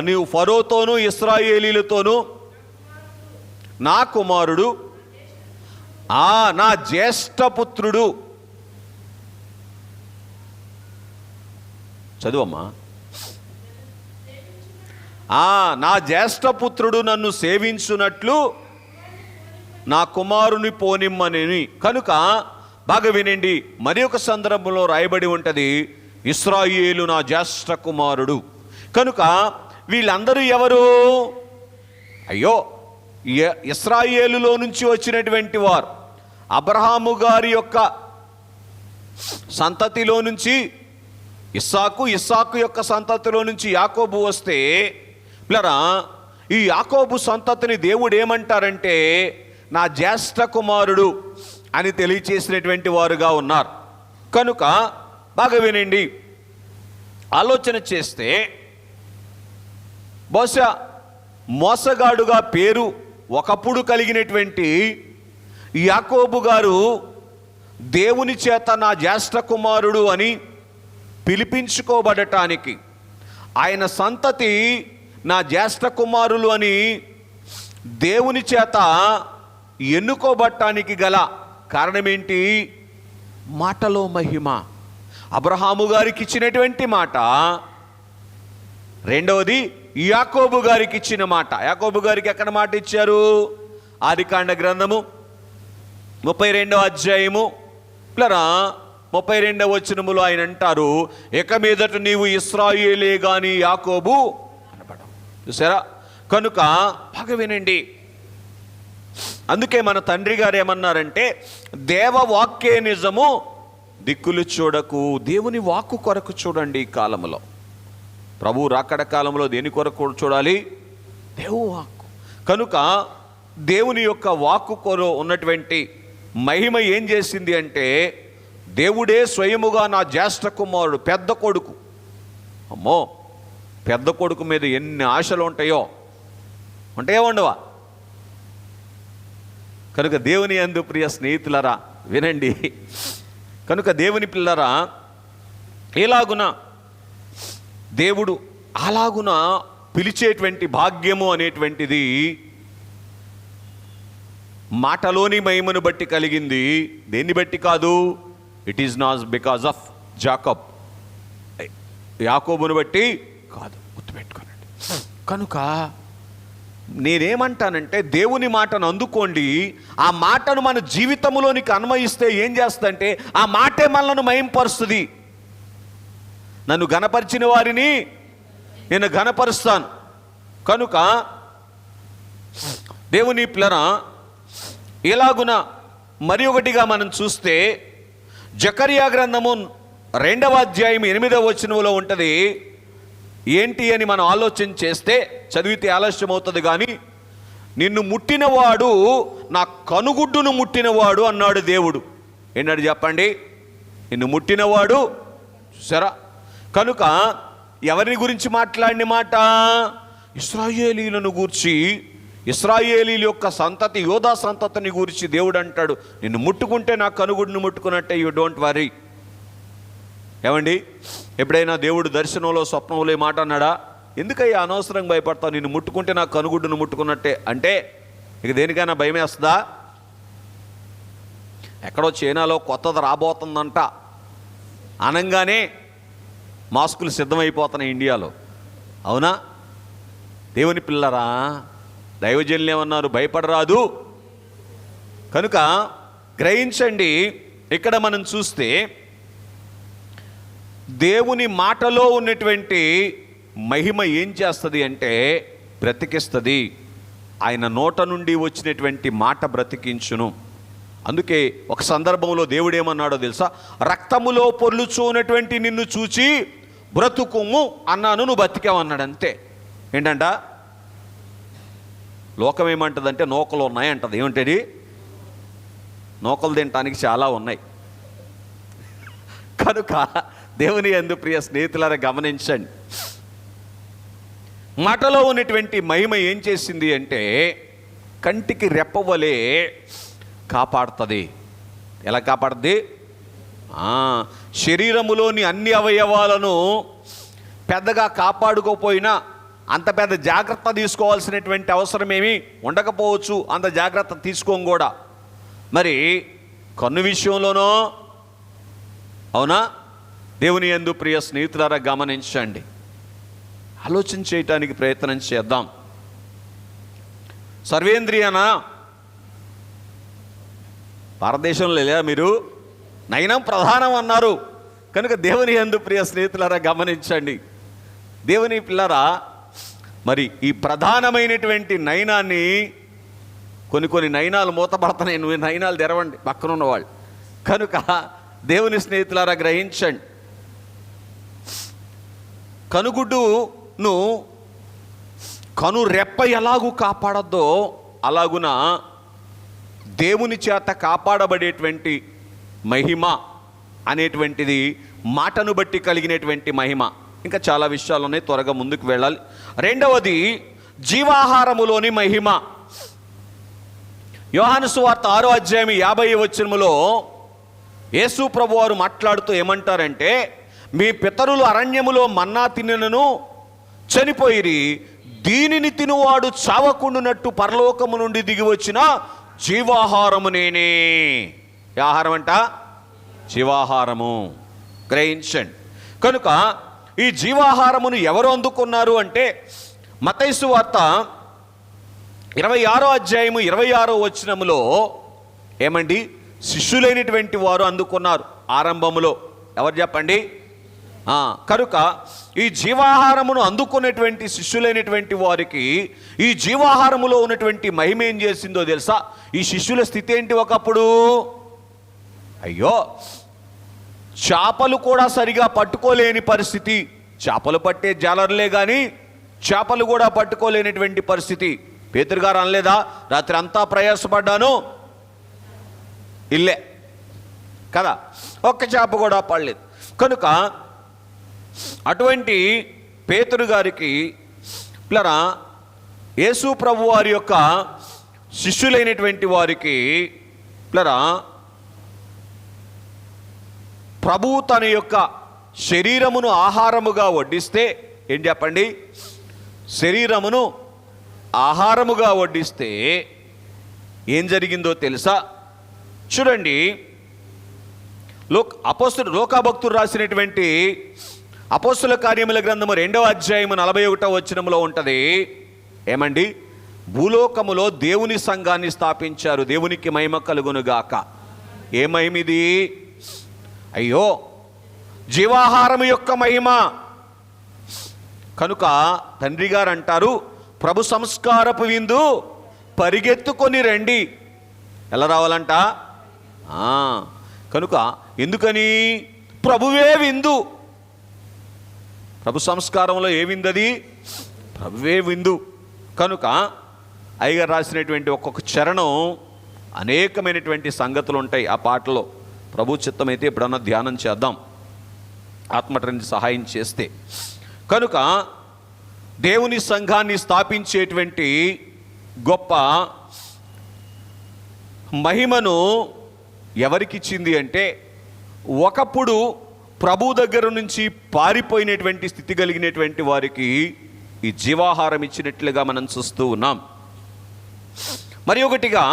నీవు ఫరోతోనూ ఇశ్రాయేలీలతోనూ నా కుమారుడు, నా జ్యేష్ఠపుత్రుడు, చదువమ్మా, నా జ్యేష్ఠపుత్రుడు నన్ను సేవించున్నట్లు నా కుమారుని పోనిమ్మని. కనుక బాగా వినండి, మరి ఒక సందర్భంలో రాయబడి ఉంటుంది, ఇశ్రాయేలు నా జ్యేష్ఠ కుమారుడు. కనుక వీళ్ళందరూ ఎవరు? అయ్యో, ఇశ్రాయేలులో నుంచి వచ్చినటువంటి వారు. అబ్రహాము గారి యొక్క సంతతిలో నుంచి ఇస్సాకు, ఇస్సాకు యొక్క సంతతిలో నుంచి యాకోబు వస్తే, పిల్లరా ఈ యాకోబు సంతతిని దేవుడు ఏమంటారంటే నా జ్యేష్ఠ కుమారుడు అని తెలియచేసినటువంటి వారుగా ఉన్నారు. కనుక బాగా వినండి, ఆలోచన చేస్తే బహుశా మోసగాడుగా పేరు ఒకప్పుడు కలిగినటువంటి యాకోబు గారు దేవుని చేత నా జ్యేష్ఠ కుమారుడు అని పిలిపించుకోబడటానికి, ఆయన సంతతి నా జ్యేష్ఠ కుమారులు అని దేవుని చేత ఎన్నుకోబడటానికి గల కారణమేంటి? మాటలో మహిమ. అబ్రహాము గారికి ఇచ్చినటువంటి మాట, రెండవది యాకోబు గారికి ఇచ్చిన మాట. యాకోబు గారికి ఎక్కడ మాట ఇచ్చారు? ఆదికాండ గ్రంథము 32వ అధ్యాయము 32వ వచనములో ఆయన అంటారు, ఇక మీదట నీవు ఇశ్రాయేలే గాని యాకోబు అనబడవు. చూసారా? కనుక బాగా వినండి, అందుకే మన తండ్రి గారు ఏమన్నారంటే దేవవాక్యే నిజము, దిక్కులు చూడకు. దేవుని వాక్కు కొరకు చూడండి. ఈ కాలంలో, ప్రభు రాకడ కాలంలో దేని కొరకు చూడాలి? దేవు వాక్కు. కనుక దేవుని యొక్క వాక్కు కొరకు ఉన్నటువంటి మహిమ ఏం చేసింది అంటే, దేవుడే స్వయముగా నా జ్యేష్ఠ కుమారుడు, పెద్ద కొడుకు. అమ్మో, పెద్ద కొడుకు మీద ఎన్ని ఆశలు ఉంటాయో, ఉంటాయో ఉండవా? కనుక దేవుని యందు ప్రియ స్నేహితులరా వినండి, కనుక దేవుని పిల్లరా, ఎలాగున దేవుడు అలాగున పిలిచేటువంటి భాగ్యము అనేటువంటిది మాటలోని మహిమను బట్టి కలిగింది, దేన్ని బట్టి కాదు. It is not because of Jacob, యాకోబును బట్టి కాదు, గుర్తుపెట్టుకోనండి. కనుక నేనేమంటానంటే దేవుని మాటను అందుకోండి. ఆ మాటను మన జీవితంలోనికి అన్వయిస్తే ఏం చేస్తుందంటే ఆ మాటే మనల్ని మహింపరుస్తుంది. నన్ను ఘనపరిచిన వారిని నేను ఘనపరుస్తాను, కనుక దేవుని పిల్లరా, ఇలాగున మరి ఒకటిగా మనం చూస్తే జకర్యా గ్రంథము 2వ అధ్యాయం 8వ వచనంలో ఉంటుంది. ఏంటి అని మనం ఆలోచన చేస్తే, చదివితే ఆలస్యం అవుతుంది కానీ, నిన్ను ముట్టినవాడు నా కనుగుడ్డును ముట్టినవాడు అన్నాడు దేవుడు. ఏంటంటే చెప్పండి, నిన్ను ముట్టినవాడు. చూసారా? కనుక ఎవరిని గురించి మాట్లాడిన మాట? ఇశ్రాయేలీలను గూర్చి, ఇశ్రాయేలీల యొక్క సంతతి, యోధా సంతతిని గురించి దేవుడు అంటాడు, నిన్ను ముట్టుకుంటే నా కనుగుడ్డును ముట్టుకున్నట్టే, యూ డోంట్ వరీ. ఏమండి, ఎప్పుడైనా దేవుడు దర్శనంలో, స్వప్నంలో ఈ మాట అన్నాడా? ఎందుకయ్యా అనవసరంగా భయపడతావు, నిన్ను ముట్టుకుంటే నా కనుగుడ్డును ముట్టుకున్నట్టే అంటే ఇక దేనికైనా భయం వేస్తుందా? ఎక్కడో చైనాలో కొత్తది రాబోతుందంట అనగానే మాస్కులు సిద్ధమైపోతున్నాయి ఇండియాలో. అవునా? దేవుని పిల్లరా, దైవజనులు ఏమన్నారు? భయపడరాదు. కనుక గ్రహించండి, ఇక్కడ మనం చూస్తే దేవుని మాటలో ఉన్నటువంటి మహిమ ఏం చేస్తుంది అంటే బ్రతికిస్తుంది. ఆయన నోట నుండి వచ్చినటువంటి మాట బ్రతికించును. అందుకే ఒక సందర్భంలో దేవుడు ఏమన్నాడో తెలుసా? రక్తములో పొర్లుచూ ఉన్నటువంటి నిన్ను చూచి బ్రతుకుము అన్నాను, నువ్వు బతికావన్నాడు. అంతే. ఏంటంట? లోకం ఏమంటుందంటే నూకలు ఉన్నాయి అంటది. ఏమంటది? నూకలు తినటానికి చాలా ఉన్నాయి. కనుక దేవుని యందు ప్రియ స్నేహితులారా గమనించండి, మాటలో ఉన్నటువంటి మహిమ ఏం చేసింది అంటే కంటికి రెప్పవలే కాపాడుతుంది. ఎలా కాపాడుతుంది? శరీరములోని అన్ని అవయవాలను పెద్దగా కాపాడుకోపోయినా అంత పెద్ద జాగ్రత్త తీసుకోవాల్సినటువంటి అవసరం ఏమీ ఉండకపోవచ్చు, అంత జాగ్రత్త తీసుకోం కూడా. మరి కన్ను విషయంలోనో, అవునా? దేవుని యందు ప్రియ స్నేహితులారా గమనించండి, ఆలోచన చేయటానికి ప్రయత్నం చేద్దాం. సర్వేంద్రియనా? భారతదేశంలో లేదా మీరు? నయనం ప్రధానం అన్నారు. కనుక దేవుని యందు ప్రియ స్నేహితులారా గమనించండి, దేవుని పిల్లరా, మరి ఈ ప్రధానమైనటువంటి నయనాన్ని, కొన్ని నయనాలు మూతపడుతున్నాయి, నువ్వు నయనాలు తెరవండి పక్కన ఉన్నవాళ్ళు. కనుక దేవుని స్నేహితులారా గ్రహించండి, కనుగుడ్డును కను రెప్ప ఎలాగూ కాపాడద్దో అలాగున దేవుని చేత కాపాడబడేటువంటి మహిమ అనేటువంటిది మాటను బట్టి కలిగినటువంటి మహిమ. ఇంకా చాలా విషయాలు ఉన్నాయి, త్వరగా ముందుకు వెళ్ళాలి. రెండవది జీవాహారములోని మహిమ. యోహాను సువార్త 6వ అధ్యాయం 50వ వచనములో యేసు ప్రభువారు మాట్లాడుతూ ఏమంటారంటే, మీ పితరులు అరణ్యములో మన్నా తినను చనిపోయిరి, దీనిని తినువాడు చావకుండునట్టు పరలోకము నుండి దిగి వచ్చిన జీవాహారము నేనే. ఆహారం అంట జీవాహారము. గ్రహించండి. కనుక ఈ జీవాహారమును ఎవరు అందుకున్నారు అంటే మత్తయి సువార్త 26వ అధ్యాయము 26వ వచనములో ఏమండి? శిష్యులైనటువంటి వారు అందుకున్నారు ఆరంభములో. ఎవరు చెప్పండి? కనుక ఈ జీవాహారమును అందుకున్నటువంటి శిష్యులైనటువంటి వారికి ఈ జీవాహారములో ఉన్నటువంటి మహిమ ఏం చేసిందో తెలుసా? ఈ శిష్యుల స్థితి ఏంటి? ఒకప్పుడు అయ్యో చేపలు కూడా సరిగా పట్టుకోలేని పరిస్థితి. చేపలు పట్టే జాలర్లే కానీ చేపలు కూడా పట్టుకోలేనటువంటి పరిస్థితి. పేతురు గారు అనలేదా, రాత్రి అంతా ప్రయాసపడ్డాను, ఇల్లే కదా, ఒక్క చేప కూడా పడలేదు. కనుక అటువంటి పేతురు గారికి పిల్లరా, యేసు ప్రభు వారి యొక్క శిష్యులైనటువంటి వారికి పిల్లరా, ప్రభువు తన యొక్క శరీరమును ఆహారముగా వడ్డిస్తే, ఏం చెప్పండి? శరీరమును ఆహారముగా వడ్డిస్తే ఏం జరిగిందో తెలుసా? చూడండి, లోకాభక్తుడు రాసినటువంటి అపోస్తుల కార్యముల గ్రంథము 2వ అధ్యాయము 41వ వచనములో ఉంటుంది. ఏమండి? భూలోకములో దేవుని సంఘాన్ని స్థాపించారు, దేవునికి మహిమ కలుగునుగాక. ఏ మహిమిది? అయ్యో జీవాహారము యొక్క మహిమ. కనుక తండ్రి గారు అంటారు, ప్రభు సంస్కారపు విందు పరిగెత్తుకొని రండి. ఎలా రావాలంట? కనుక ఎందుకని? ప్రభువే విందు. ప్రభు సంస్కారంలో ఏ విందది? ప్రభువే విందు. కనుక అయ్యగారు రాసినటువంటి ఒక్కొక్క చరణం అనేకమైనటువంటి సంగతులు ఉంటాయి ఆ పాటలో. ప్రభు చిత్తమైతే ఎప్పుడన్నా ధ్యానం చేద్దాం, ఆత్మట్రెండి సహాయం చేస్తే. కనుక దేవుని సంఘాన్ని స్థాపించేటువంటి గొప్ప మహిమను ఎవరికిచ్చింది అంటే, ఒకప్పుడు ప్రభు దగ్గర నుంచి పారిపోయినటువంటి స్థితి కలిగినటువంటి వారికి ఈ జీవాహారం ఇచ్చినట్లుగా మనం చూస్తూ ఉన్నాం. మరి ఒకటిగా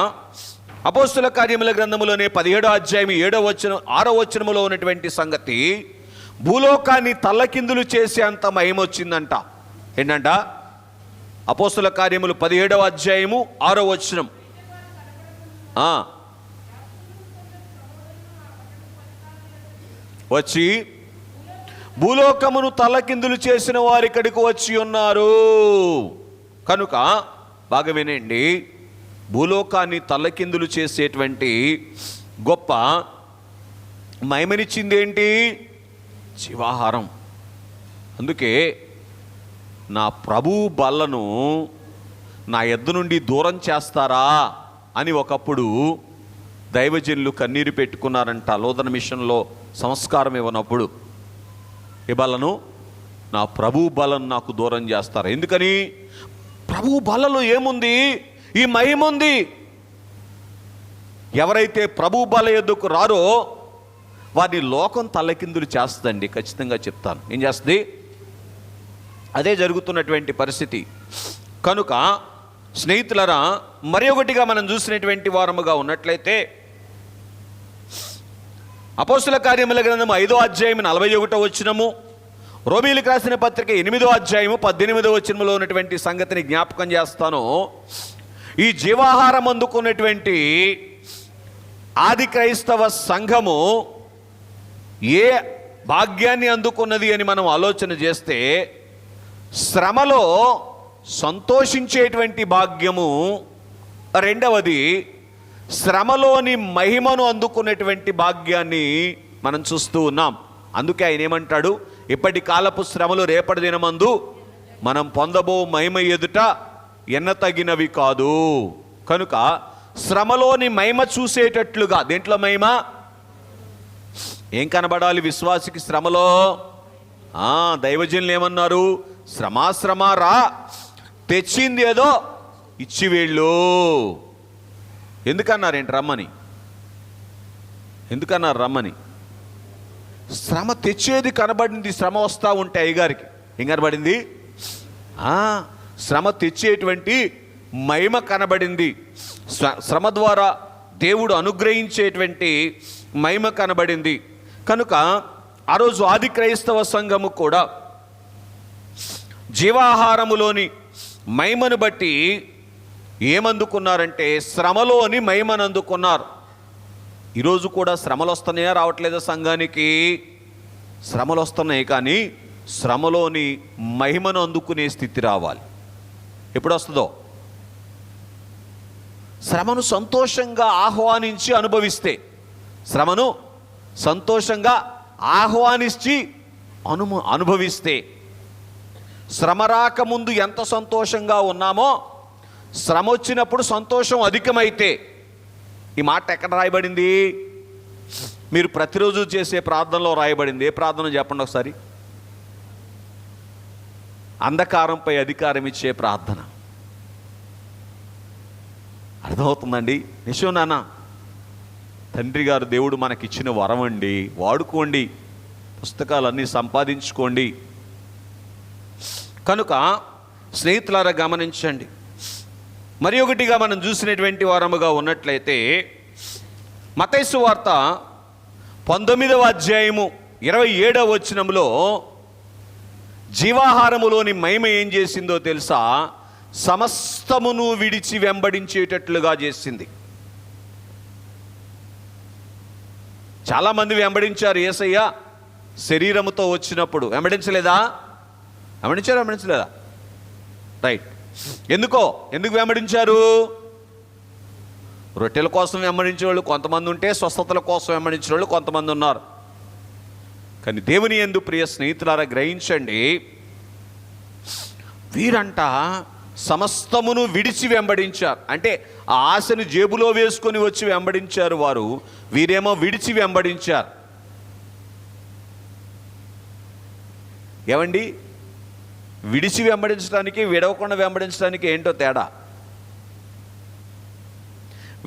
అపోస్తుల కార్యముల గ్రంథములోనే 17వ అధ్యాయం 7వ వచనం 6వ వచనములో ఉన్నటువంటి సంగతి, భూలోకాన్ని తల్లకిందులు చేసే అంత మహిమ వచ్చిందంట. ఏంటంట? అపోస్తుల కార్యములు 17వ అధ్యాయము 6వ వచనం. వచ్చి భూలోకమును తల్లకిందులు చేసిన వారి ఇక్కడికి వచ్చి ఉన్నారు. కనుక బాగా వినండి, భూలోకాన్ని తల్లకిందులు చేసేటువంటి గొప్ప మహిమనిచ్చింది ఏంటి? జీవాహారం. అందుకే నా ప్రభువు బల్లను నా ఎద్దు నుండి దూరం చేస్తారా అని ఒకప్పుడు దైవజనులు కన్నీరు పెట్టుకున్నారంట. లోదన మిషన్లో సంస్కారం ఇవ్వనప్పుడు, ఏ బలను? నా ప్రభువు బలను నాకు దూరం చేస్తారా? ఎందుకని? ప్రభువు బలలో ఏముంది? ఈ మహిమ ఉంది. ఎవరైతే ప్రభువు బల ఎద్దుకు రారో వారిని లోకం తల్లకిందులు చేస్తుందండి. ఖచ్చితంగా చెప్తాను. ఏం చేస్తుంది? అదే జరుగుతున్నటువంటి పరిస్థితి. కనుక స్నేహితులరా, మరి ఒకటిగా మనం చూసినటువంటి వారముగా ఉన్నట్లయితే, అపోస్తుల కార్యముల గ్రంథం 5వ అధ్యాయం 41వ వచనము, రోమీయులకు రాసిన పత్రిక 8వ అధ్యాయము 18వ వచనములో ఉన్నటువంటి సంగతిని జ్ఞాపకం చేస్తాను. ఈ జీవాహారం అందుకున్నటువంటి ఆది క్రైస్తవ సంఘము ఏ భాగ్యాన్ని అందుకున్నది అని మనం ఆలోచన చేస్తే, శ్రమలో సంతోషించేటువంటి భాగ్యము, రెండవది శ్రమలోని మహిమను అందుకునేటువంటి భాగ్యాన్ని మనం చూస్తూ ఉన్నాం. అందుకే ఆయన ఏమంటాడు? ఇప్పటి కాలపు శ్రమలు రేపటి దినమందు మనం పొందబో మహిమ ఎదుట ఎన్న తగినవి కాదు. కనుక శ్రమలోని మహిమ చూసేటట్లుగా, దేంట్లో మహిమ? ఏం కనబడాలి విశ్వాసికి శ్రమలో? దైవజనులు ఏమన్నారు? శ్రమ రా, తెచ్చింది ఏదో ఇచ్చి వెళ్ళు. ఎందుకన్నారేంటి రమ్మని? ఎందుకన్నారు రమ్మని? శ్రమ తెచ్చేది కనబడింది. శ్రమ వస్తూ ఉంటే అయ్యగారికి ఏం కనబడింది? శ్రమ తెచ్చేటువంటి మహిమ కనబడింది. శ్రమ ద్వారా దేవుడు అనుగ్రహించేటువంటి మహిమ కనబడింది. కనుక ఆ రోజు ఆది క్రైస్తవ సంఘము కూడా జీవాహారములోని మహిమను బట్టి ఏమందుకున్నారంటే శ్రమలోని మహిమను అందుకున్నారు. ఈరోజు కూడా శ్రమలు వస్తున్నాయా? రావట్లేదా? సంఘానికి శ్రమలు వస్తున్నాయి, కానీ శ్రమలోని మహిమను అందుకునే స్థితి రావాలి. ఎప్పుడు వస్తుందో? శ్రమను సంతోషంగా ఆహ్వానించి అనుభవిస్తే, శ్రమను సంతోషంగా ఆహ్వానించి అనుభవిస్తే, శ్రమ రాకముందు ఎంత సంతోషంగా ఉన్నామో శ్రమ వచ్చినప్పుడు సంతోషం అధికమైతే, ఈ మాట ఎక్కడ రాయబడింది? మీరు ప్రతిరోజు చేసే ప్రార్థనలో రాయబడింది. ఏ ప్రార్థన చెప్పండి ఒకసారి? అంధకారంపై అధికారం ఇచ్చే ప్రార్థన. అర్థమవుతుందండి? నిశ్చయం నాన్న, తండ్రి గారు దేవుడు మనకిచ్చిన వరం అండి, వాడుకోండి, పుస్తకాలన్నీ సంపాదించుకోండి. కనుక స్నేహితులారా గమనించండి. మరి ఒకటిగా మనం చూసినటువంటి వారముగా ఉన్నట్లయితే, మత్తయి సువార్త 19వ అధ్యాయము 27వ వచనములో జీవాహారములోని మహిమ ఏం చేసిందో తెలుసా? సమస్తమును విడిచి వెంబడించేటట్లుగా చేసింది. చాలామంది వెంబడించారు యేసయ్య శరీరముతో వచ్చినప్పుడు. వెంబడించలేదా? వెంబడించలేదా? రైట్. ఎందుకు వెంబడించారు? రొట్టెల కోసం వెంబడించే వాళ్ళు కొంతమంది ఉంటే, స్వస్థతల కోసం వెంబడించిన వాళ్ళు కొంతమంది ఉన్నారు. కానీ దేవుని యందు ప్రియ స్నేహితులారా గ్రహించండి, వీరంట సమస్తమును విడిచి వెంబడించారు. అంటే ఆ ఆశను జేబులో వేసుకొని వచ్చి వెంబడించారు వారు, వీరేమో విడిచి వెంబడించారు. ఏమండి, విడిచి వెంబడించడానికి విడవకుండా వెంబడించడానికి ఏంటో తేడా?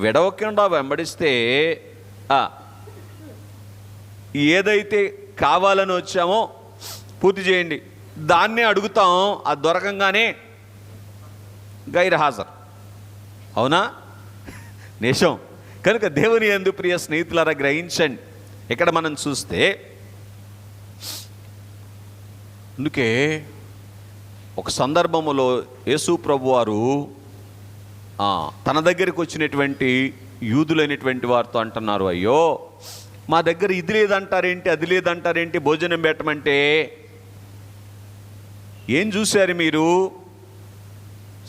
విడవకుండా వెంబడిస్తే ఏదైతే కావాలని వచ్చామో పూర్తి చేయండి, దాన్నే అడుగుతాం, అది దొరకంగానే గైర్హాజరు. అవునా? నిజం. కనుక దేవుని యందు ప్రియ స్నేహితులారా గ్రహించండి, ఇక్కడ మనం చూస్తే అందుకే ఒక సందర్భములో యేసు ప్రభువారు తన దగ్గరికి వచ్చినటువంటి యూదులైనటువంటి వారితో అంటున్నారు, అయ్యో మా దగ్గర ఇది లేదంటారేంటి, అది లేదంటారేంటి, భోజనం పెట్టమంటే ఏం చూశారు మీరు?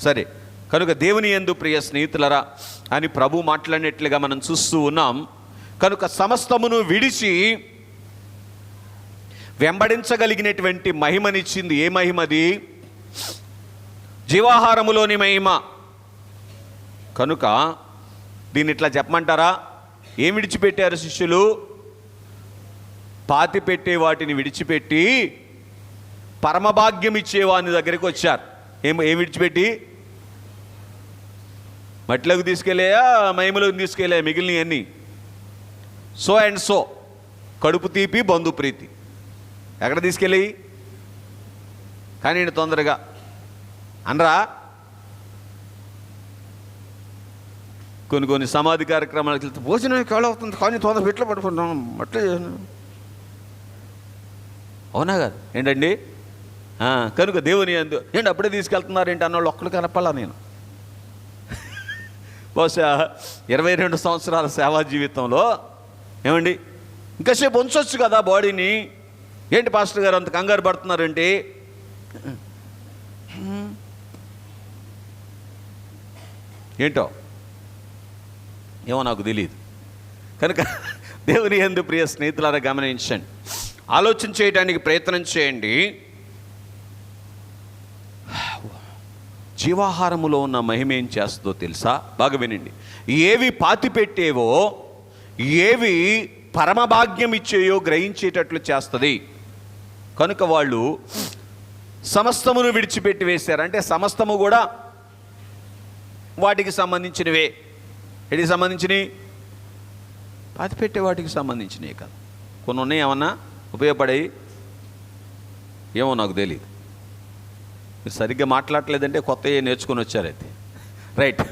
సరే, కనుక దేవుని యందు ప్రియ స్నేహితులరా అని ప్రభు మాట్లాడినట్లుగా మనం చూస్తూ ఉన్నాం. కనుక సమస్తమును విడిచి వెంబడించగలిగినటువంటి మహిమనిచ్చింది. ఏ మహిమది? జీవాహారములోని మహిమ. కనుక దీన్ని ఇట్లా చెప్పమంటారా? ఏం విడిచిపెట్టారు శిష్యులు? పాతి పెట్టే వాటిని విడిచిపెట్టి పరమభాగ్యం ఇచ్చేవాని దగ్గరికి వచ్చారు. ఏం విడిచిపెట్టి? మట్టిలోకి తీసుకెళ్ళాయా, మహిమలోకి తీసుకెళ్ళాయా? మిగిలినవన్నీ సో అండ్ సో, కడుపు తీపి, బంధు ప్రీతి. ఎక్కడ తీసుకెళ్ళి? కానీ తొందరగా అనరా? కొన్ని సమాధి కార్యక్రమాలకు వెళ్తే భోజనం కేవలం అవుతుంది, కానీ తొందర పెట్లో పడుకుంటాం, అట్లే. అవునా కాదు? ఏంటండి? కనుక దేవుని యందు ఏంటి అప్పుడే తీసుకెళ్తున్నారు ఏంటి అన్న వాళ్ళు ఒక్కడు కనపడాల. నేను బహుశా 22 సంవత్సరాల సేవా జీవితంలో ఏమండి ఇంకాసేపు ఉంచవచ్చు కదా బాడీని, ఏంటి పాస్టర్ గారు అంత కంగారు పడుతున్నారంటే? ఏంటో ఏమో నాకు తెలియదు. కనుక దేవుని యందు ప్రియ స్నేహితులారా గమనించండి, ఆలోచన చేయడానికి ప్రయత్నం చేయండి. జీవాహారములో ఉన్న మహిమ ఏం చేస్తుందో తెలుసా? బాగా వినండి. ఏవి పాతి పెట్టేవో, ఏవి పరమభాగ్యం ఇచ్చేయో గ్రహించేటట్లు చేస్తుంది. కనుక వాళ్ళు సమస్తమును విడిచిపెట్టి వేశారు. అంటే సమస్తము కూడా వాటికి సంబంధించినవే. ఎడికి సంబంధించినవి? పాతి పెట్టే వాటికి సంబంధించినవి కదా. కొన్ని ఉన్నాయి ఏమన్నా ఉపయోగపడాయి? ఏమో నాకు తెలియదు. మీరు సరిగ్గా మాట్లాడలేదంటే కొత్తగా నేర్చుకొని వచ్చారైతే. రైట్.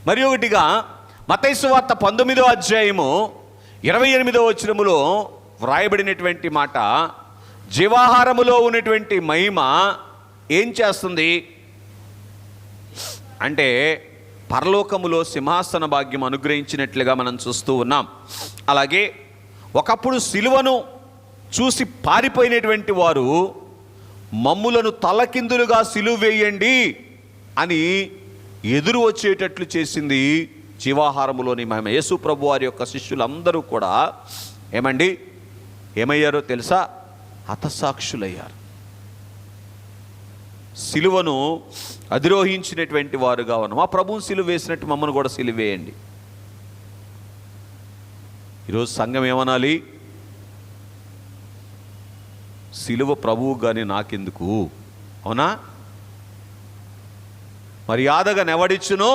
మరి ఒకటిగా మత్తయి సువార్త 19వ అధ్యాయము 28వ వచనములో వ్రాయబడినటువంటి మాట, జీవాహారములో ఉన్నటువంటి మహిమ ఏం చేస్తుంది అంటే పరలోకములో సింహాసన భాగ్యం అనుగ్రహించినట్లుగా మనం చూస్తూ ఉన్నాం. అలాగే ఒకప్పుడు సిలువను చూసి పారిపోయినటువంటి వారు మమ్ములను తలకిందులుగా సిలువ వేయండి అని ఎదురు వచ్చేటట్లు చేసింది జీవాహారములోని మహిమ. యేసు ప్రభు వారి యొక్క శిష్యులందరూ కూడా ఏమయ్యారో తెలుసా? హతసాక్షులయ్యారు. సిలువను అధిరోహించినటువంటి వారుగా ఉన్నాం. మా ప్రభువుని సిలువ వేసినట్టు మమ్మల్ని కూడా సిలువ వేయండి. ఈరోజు సంఘం ఏమనాలి? సిలువ ప్రభువు కానీ నాకెందుకు? అవునా? మర్యాదగా నెవడిచ్చును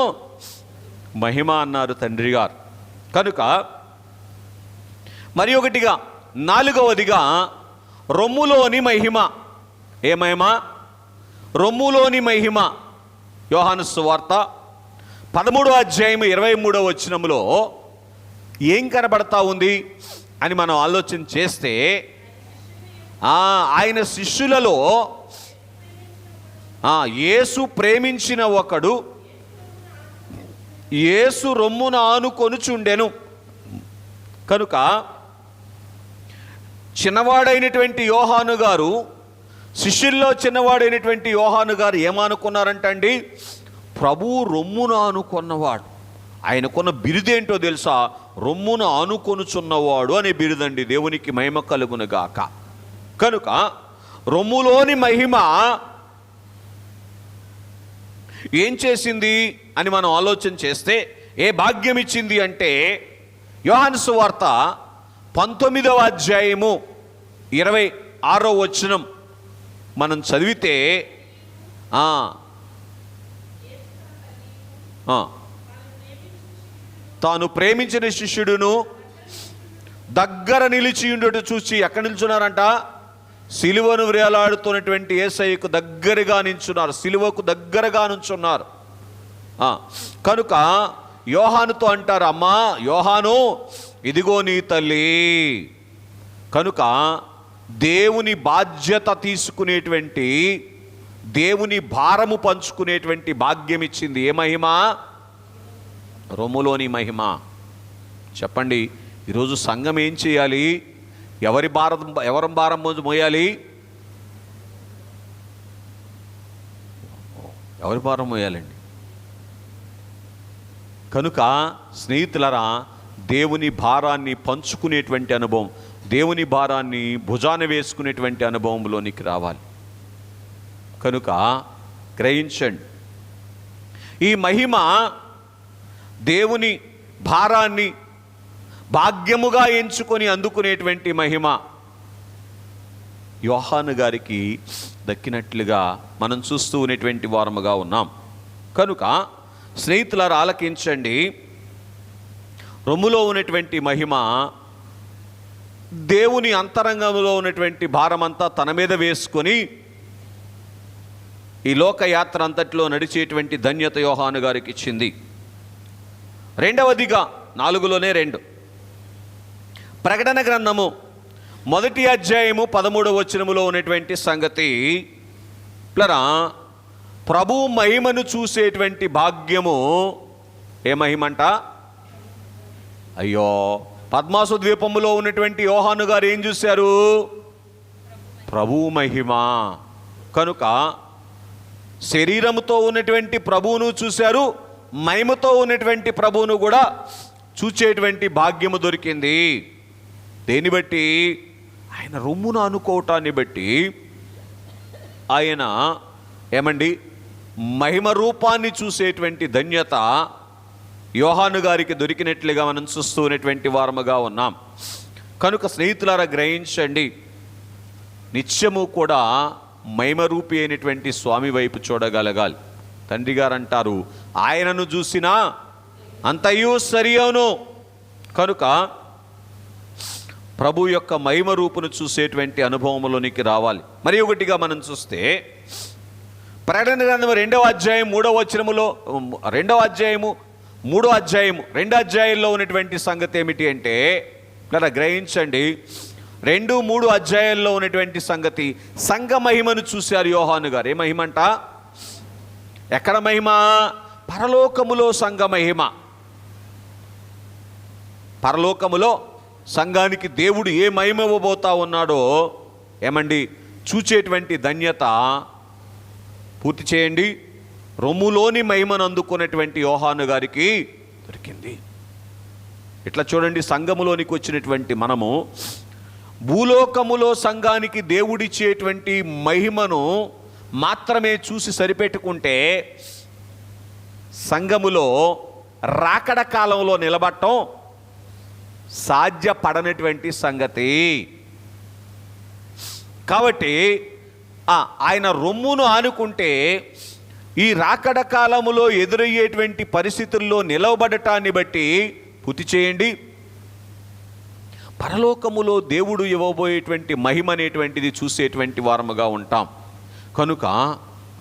మహిమ అన్నారు తండ్రి గారు. కనుక మరి ఒకటిగా 4వదిగా రొమ్ములోని మహిమ. ఏ మహిమ? రొమ్ములోని మహిమ. యోహాను సువార్త 13వ అధ్యాయం 23వ వచనములో ఏం కనబడతా ఉంది అని మనం ఆలోచన చేస్తే, ఆయన శిష్యులలో యేసు ప్రేమించిన ఒకడు యేసు రొమ్మున ఆనుకొనుచుండెను. కనుక చిన్నవాడైనటువంటి యోహాను గారు శిష్యుల్లో చిన్నవాడైనటువంటి యోహాను గారు ఏమనుకున్నారంటండి? ప్రభువు రొమ్మును ఆనుకున్నవాడు. ఆయనకున్న బిరుదేంటో తెలుసా? రొమ్మును ఆనుకొనుచున్నవాడు అనే బిరుదండి. దేవునికి మహిమ కలుగును గాక. కనుక రొమ్ములోని మహిమ ఏం చేసింది అని మనం ఆలోచన చేస్తే, ఏ భాగ్యం ఇచ్చింది అంటే, యోహాను సువార్త 19వ అధ్యాయము 26వ వచనం మనం చదివితే తాను ప్రేమించిన శిష్యుడును దగ్గర నిలిచియుండుట చూసి ఎక్కడ నిల్చున్నారంట? సిలువను వేలాడుతున్నటువంటి యేసయ్యకు దగ్గరగా నిల్చున్నారు. సిలువకు దగ్గరగా నుంచున్నారు. కనుక యోహానుతో అంటారు, అమ్మా యోహాను, ఇదిగో నీ తల్లి. కనుక దేవుని బాధ్యత తీసుకునేటువంటి, దేవుని భారము పంచుకునేటువంటి భాగ్యం ఇచ్చింది. ఏ మహిమ? రొమ్ములోని మహిమ. చెప్పండి, ఈరోజు సంఘం ఏం చేయాలి? ఎవరి భారం మోయాలి? ఎవరి భారం మోయాలండి? కనుక స్నేహితులరా, దేవుని భారాన్ని పంచుకునేటువంటి అనుభవం, దేవుని భారాన్ని భుజాన వేసుకునేటువంటి అనుభవంలోనికి రావాలి. కనుక గ్రహించండి, ఈ మహిమ దేవుని భారాన్ని భాగ్యముగా ఎంచుకొని అందుకునేటువంటి మహిమ యోహాను గారికి దక్కినట్లుగా మనం చూస్తూ ఉన్నటువంటి వారముగా ఉన్నాం. కనుక స్నేహితులారా ఆలకించండి, రొమ్ములో ఉన్నటువంటి మహిమ దేవుని అంతరంగంలో ఉన్నటువంటి భారమంతా తన మీద వేసుకొని ఈ లోకయాత్ర అంతట్లో నడిచేటువంటి ధన్యత యోహాను గారికి ఇచ్చింది. రెండవదిగా 4లోనే 2 ప్రకటన గ్రంథము 1వ అధ్యాయము 13వ వచనములో ఉన్నటువంటి సంగతి ప్లరా, ప్రభు మహిమను చూసేటువంటి భాగ్యము. ఏ మహిమంట? అయ్యో, పద్మాసు ద్వీపములో ఉన్నటువంటి యోహాను గారు ఏం చూశారు? ప్రభు మహిమ. కనుక శరీరముతో ఉన్నటువంటి ప్రభువును చూశారు, మహిమతో ఉన్నటువంటి ప్రభువును కూడా చూచేటువంటి భాగ్యము దొరికింది. దేన్ని బట్టి? ఆయన రొమ్మును అనుకోవటాన్ని బట్టి, ఆయన ఏమండి మహిమ రూపాన్ని చూసేటువంటి ధన్యత యోహాను గారికి దొరికినట్లుగా మనం చూస్తూ ఉన్నటువంటి వారముగా ఉన్నాం. కనుక స్నేహితులారా గ్రహించండి, నిత్యము కూడా మహిమరూపి అయినటువంటి స్వామి వైపు చూడగలగాలి. తండ్రి గారు అంటారు, ఆయనను చూసినా అంతయు సరి అవును. కనుక ప్రభు యొక్క మహిమ రూపును చూసేటువంటి అనుభవంలోనికి రావాలి. మరి ఒకటిగా మనం చూస్తే ప్రకటన గ్రంథం 2వ అధ్యాయం 3వ వచనములో 2వ అధ్యాయము 3వ అధ్యాయము 2 అధ్యాయంలో ఉన్నటువంటి సంగతి ఏమిటి అంటే, ఇలా గ్రహించండి, 2, 3 అధ్యాయాల్లో ఉన్నటువంటి సంగతి, సంఘ మహిమను చూశారు యోహాను గారు. ఏ మహిమంట? ఎక్కడ మహిమ? పరలోకములో సంఘ మహిమ. పరలోకములో సంఘానికి దేవుడు ఏ మహిమ ఇవ్వబోతా ఉన్నాడో ఏమండి చూచేటువంటి ధన్యత పూర్తి చేయండి. రొమ్ములోని మహిమను అందుకున్నటువంటి యోహాను గారికి దొరికింది. ఇట్లా చూడండి, సంఘములోనికి వచ్చినటువంటి మనము భూలోకములో సంఘానికి దేవుడిచ్చేటువంటి మహిమను మాత్రమే చూసి సరిపెట్టుకుంటే సంఘములో రాకడ కాలంలో నిలబడటం సాధ్యపడనటువంటి సంగతి. కాబట్టి ఆయన రొమ్మును ఆనుకుంటే ఈ రాకడ కాలములో ఎదురయ్యేటువంటి పరిస్థితుల్లో నిలవబడటాన్ని బట్టి పూర్తి చేయండి. పరలోకములో దేవుడు ఇవ్వబోయేటువంటి మహిమ అనేటువంటిది చూసేటువంటి వారముగా ఉంటాం. కనుక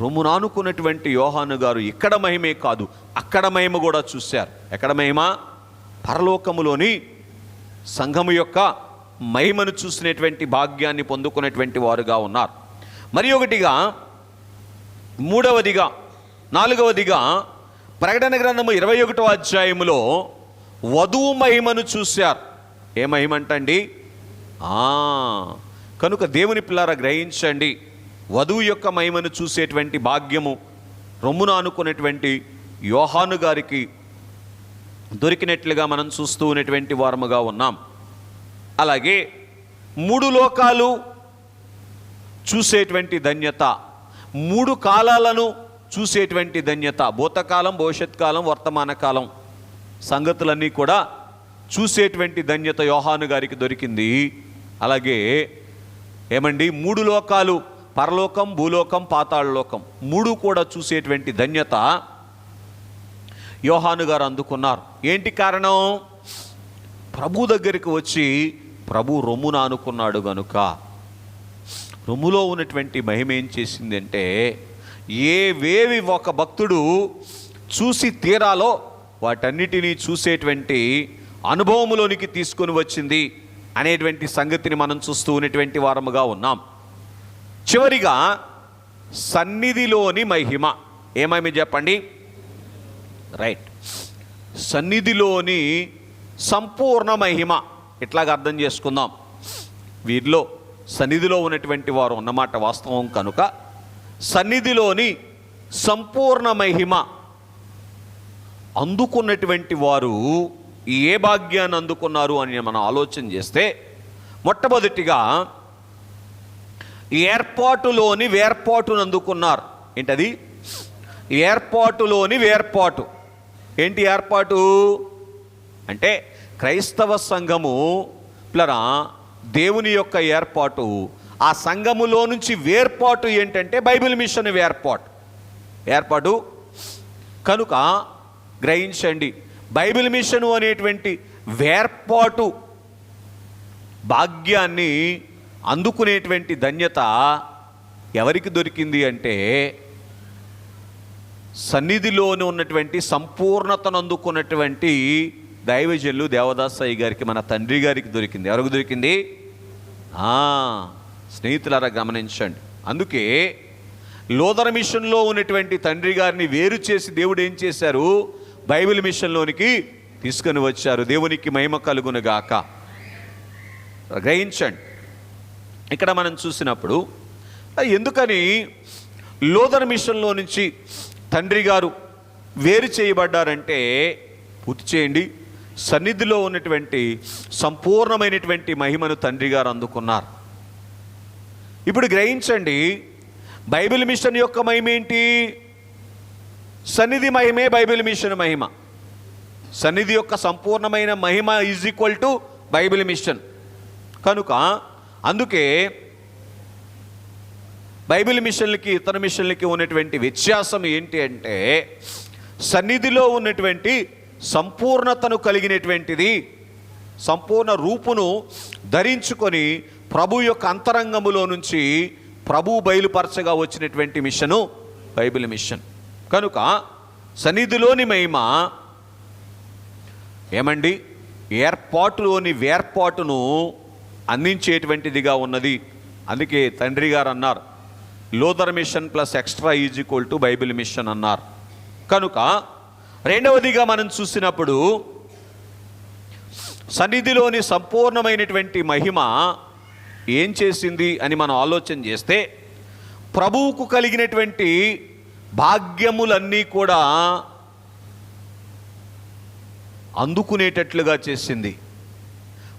రొమ్మును ఆనుకున్నటువంటి యోహాను గారు ఇక్కడ మహిమే కాదు, అక్కడ మహిమ కూడా చూశారు. ఎక్కడ మహిమ? పరలోకములోని సంఘము యొక్క మహిమను చూసినటువంటి భాగ్యాన్ని పొందుకునేటువంటి వారుగా ఉన్నారు. మరి ఒకటిగా, మూడవదిగా, 4వదిగా ప్రకటన గ్రంథము 21వ అధ్యాయములో వధువు మహిమను చూశారు. ఏ మహిమ అంటండి? కనుక దేవుని పిల్లారా గ్రహించండి, వధువు యొక్క మహిమను చూసేటువంటి భాగ్యము రొమ్మున ఆనుకునేటువంటి యోహాను గారికి దొరికినట్లుగా మనం చూస్తూ ఉన్నటువంటి వారముగా ఉన్నాం. అలాగే 3 లోకాలు చూసేటువంటి ధన్యత, 3 కాలాలను చూసేటువంటి ధన్యత, భూతకాలం, భవిష్యత్ కాలం, వర్తమాన కాలం సంగతులన్నీ కూడా చూసేటువంటి ధన్యత యోహాను గారికి దొరికింది. అలాగే ఏమండి 3 లోకాలు, పరలోకం, భూలోకం, పాతాళలోకం 3 కూడా చూసేటువంటి ధన్యత యోహాను గారు అందుకున్నారు. ఏంటి కారణం? ప్రభు దగ్గరికి వచ్చి ప్రభు రొమ్మున ఆనుకున్నాడు గనుక. రొమ్ములో ఉన్నటువంటి మహిమ ఏం చేసింది అంటే, ఏవేవి ఒక భక్తుడు చూసి తీరాలో వాటన్నిటినీ చూసేటువంటి అనుభవములోనికి తీసుకొని వచ్చింది అనేటువంటి సంగతిని మనం చూస్తూ ఉన్నటువంటి వారముగా ఉన్నాం. చివరిగా సన్నిధిలోని మహిమ. ఏమేమి చెప్పండి? రైట్, సన్నిధిలోని సంపూర్ణ మహిమ. ఇట్లాగ అర్థం చేసుకుందాం. వీరిలో సన్నిధిలో ఉన్నటువంటి వారు ఉన్నమాట వాస్తవం కనుక సన్నిధిలోని సంపూర్ణ మహిమ అందుకున్నటువంటి వారు ఏ భాగ్యాన్ని అందుకున్నారు అని మనం ఆలోచన చేస్తే, మొట్టమొదటిగా ఏర్పాటులోని వేర్పాటును అందుకున్నారు. ఏంటది? ఏర్పాటులోని వేర్పాటు. ఏంటి ఏర్పాటు అంటే? క్రైస్తవ సంఘము ప్లరా దేవుని యొక్క ఏర్పాటు. ఆ సంఘములో నుంచి వేర్పాటు ఏంటంటే బైబిల్ మిషన్ ఏర్పాటు కనుక గ్రహించండి. బైబిల్ మిషను అనేటువంటి వేర్పాటు భాగ్యాన్ని అందుకునేటువంటి ధన్యత ఎవరికి దొరికింది అంటే, సన్నిధిలోనే ఉన్నటువంటి సంపూర్ణతను అందుకున్నటువంటి దైవజనులు దేవదాసయ్య గారికి, మన తండ్రి గారికి దొరికింది. ఎవరికి దొరికింది? స్నేహితులారా గమనించండి. అందుకే లోదర్ మిషన్లో ఉన్నటువంటి తండ్రి గారిని వేరు చేసి దేవుడు ఏం చేశారు? బైబిల్ మిషన్లోనికి తీసుకొని వచ్చారు. దేవునికి మహిమ కలుగునుగాక. గ్రహించండి. ఇక్కడ మనం చూసినప్పుడు ఎందుకని లోదర్ మిషన్లో నుంచి తండ్రి గారు వేరు చేయబడ్డారంటే, పూర్తి చేయండి, సన్నిధిలో ఉన్నటువంటి సంపూర్ణమైనటువంటి మహిమను తండ్రి గారు అందుకున్నారు. ఇప్పుడు గ్రహించండి, బైబిల్ మిషన్ యొక్క మహిమ ఏంటి? సన్నిధి మహిమే బైబిల్ మిషన్ మహిమ. సన్నిధి యొక్క సంపూర్ణమైన మహిమ is equal to Bible mission. కనుక అందుకే బైబిల్ మిషన్లకి ఇతర మిషన్లకి ఉన్నటువంటి వ్యత్యాసం ఏంటి అంటే, సన్నిధిలో ఉన్నటువంటి సంపూర్ణతను కలిగినటువంటిది, సంపూర్ణ రూపును ధరించుకొని ప్రభు యొక్క అంతరంగములో నుంచి ప్రభు బయలుపరచగా వచ్చినటువంటి మిషను బైబిల్ మిషన్. కనుక సన్నిధిలోని మహిమ ఏమండి? ఏర్పాటులోని వేర్పాటును అందించేటువంటిదిగా ఉన్నది. అందుకే తండ్రి గారు అన్నారు, లోదర్ mission plus extra is equal to Bible mission అన్నారు. కనుక రెండవదిగా మనం చూసినప్పుడు సన్నిధిలోని సంపూర్ణమైనటువంటి మహిమ ఏం చేసింది అని మనం ఆలోచన చేస్తే, ప్రభువుకు కలిగినటువంటి భాగ్యములన్నీ కూడా అందుకునేటట్లుగా చేసింది.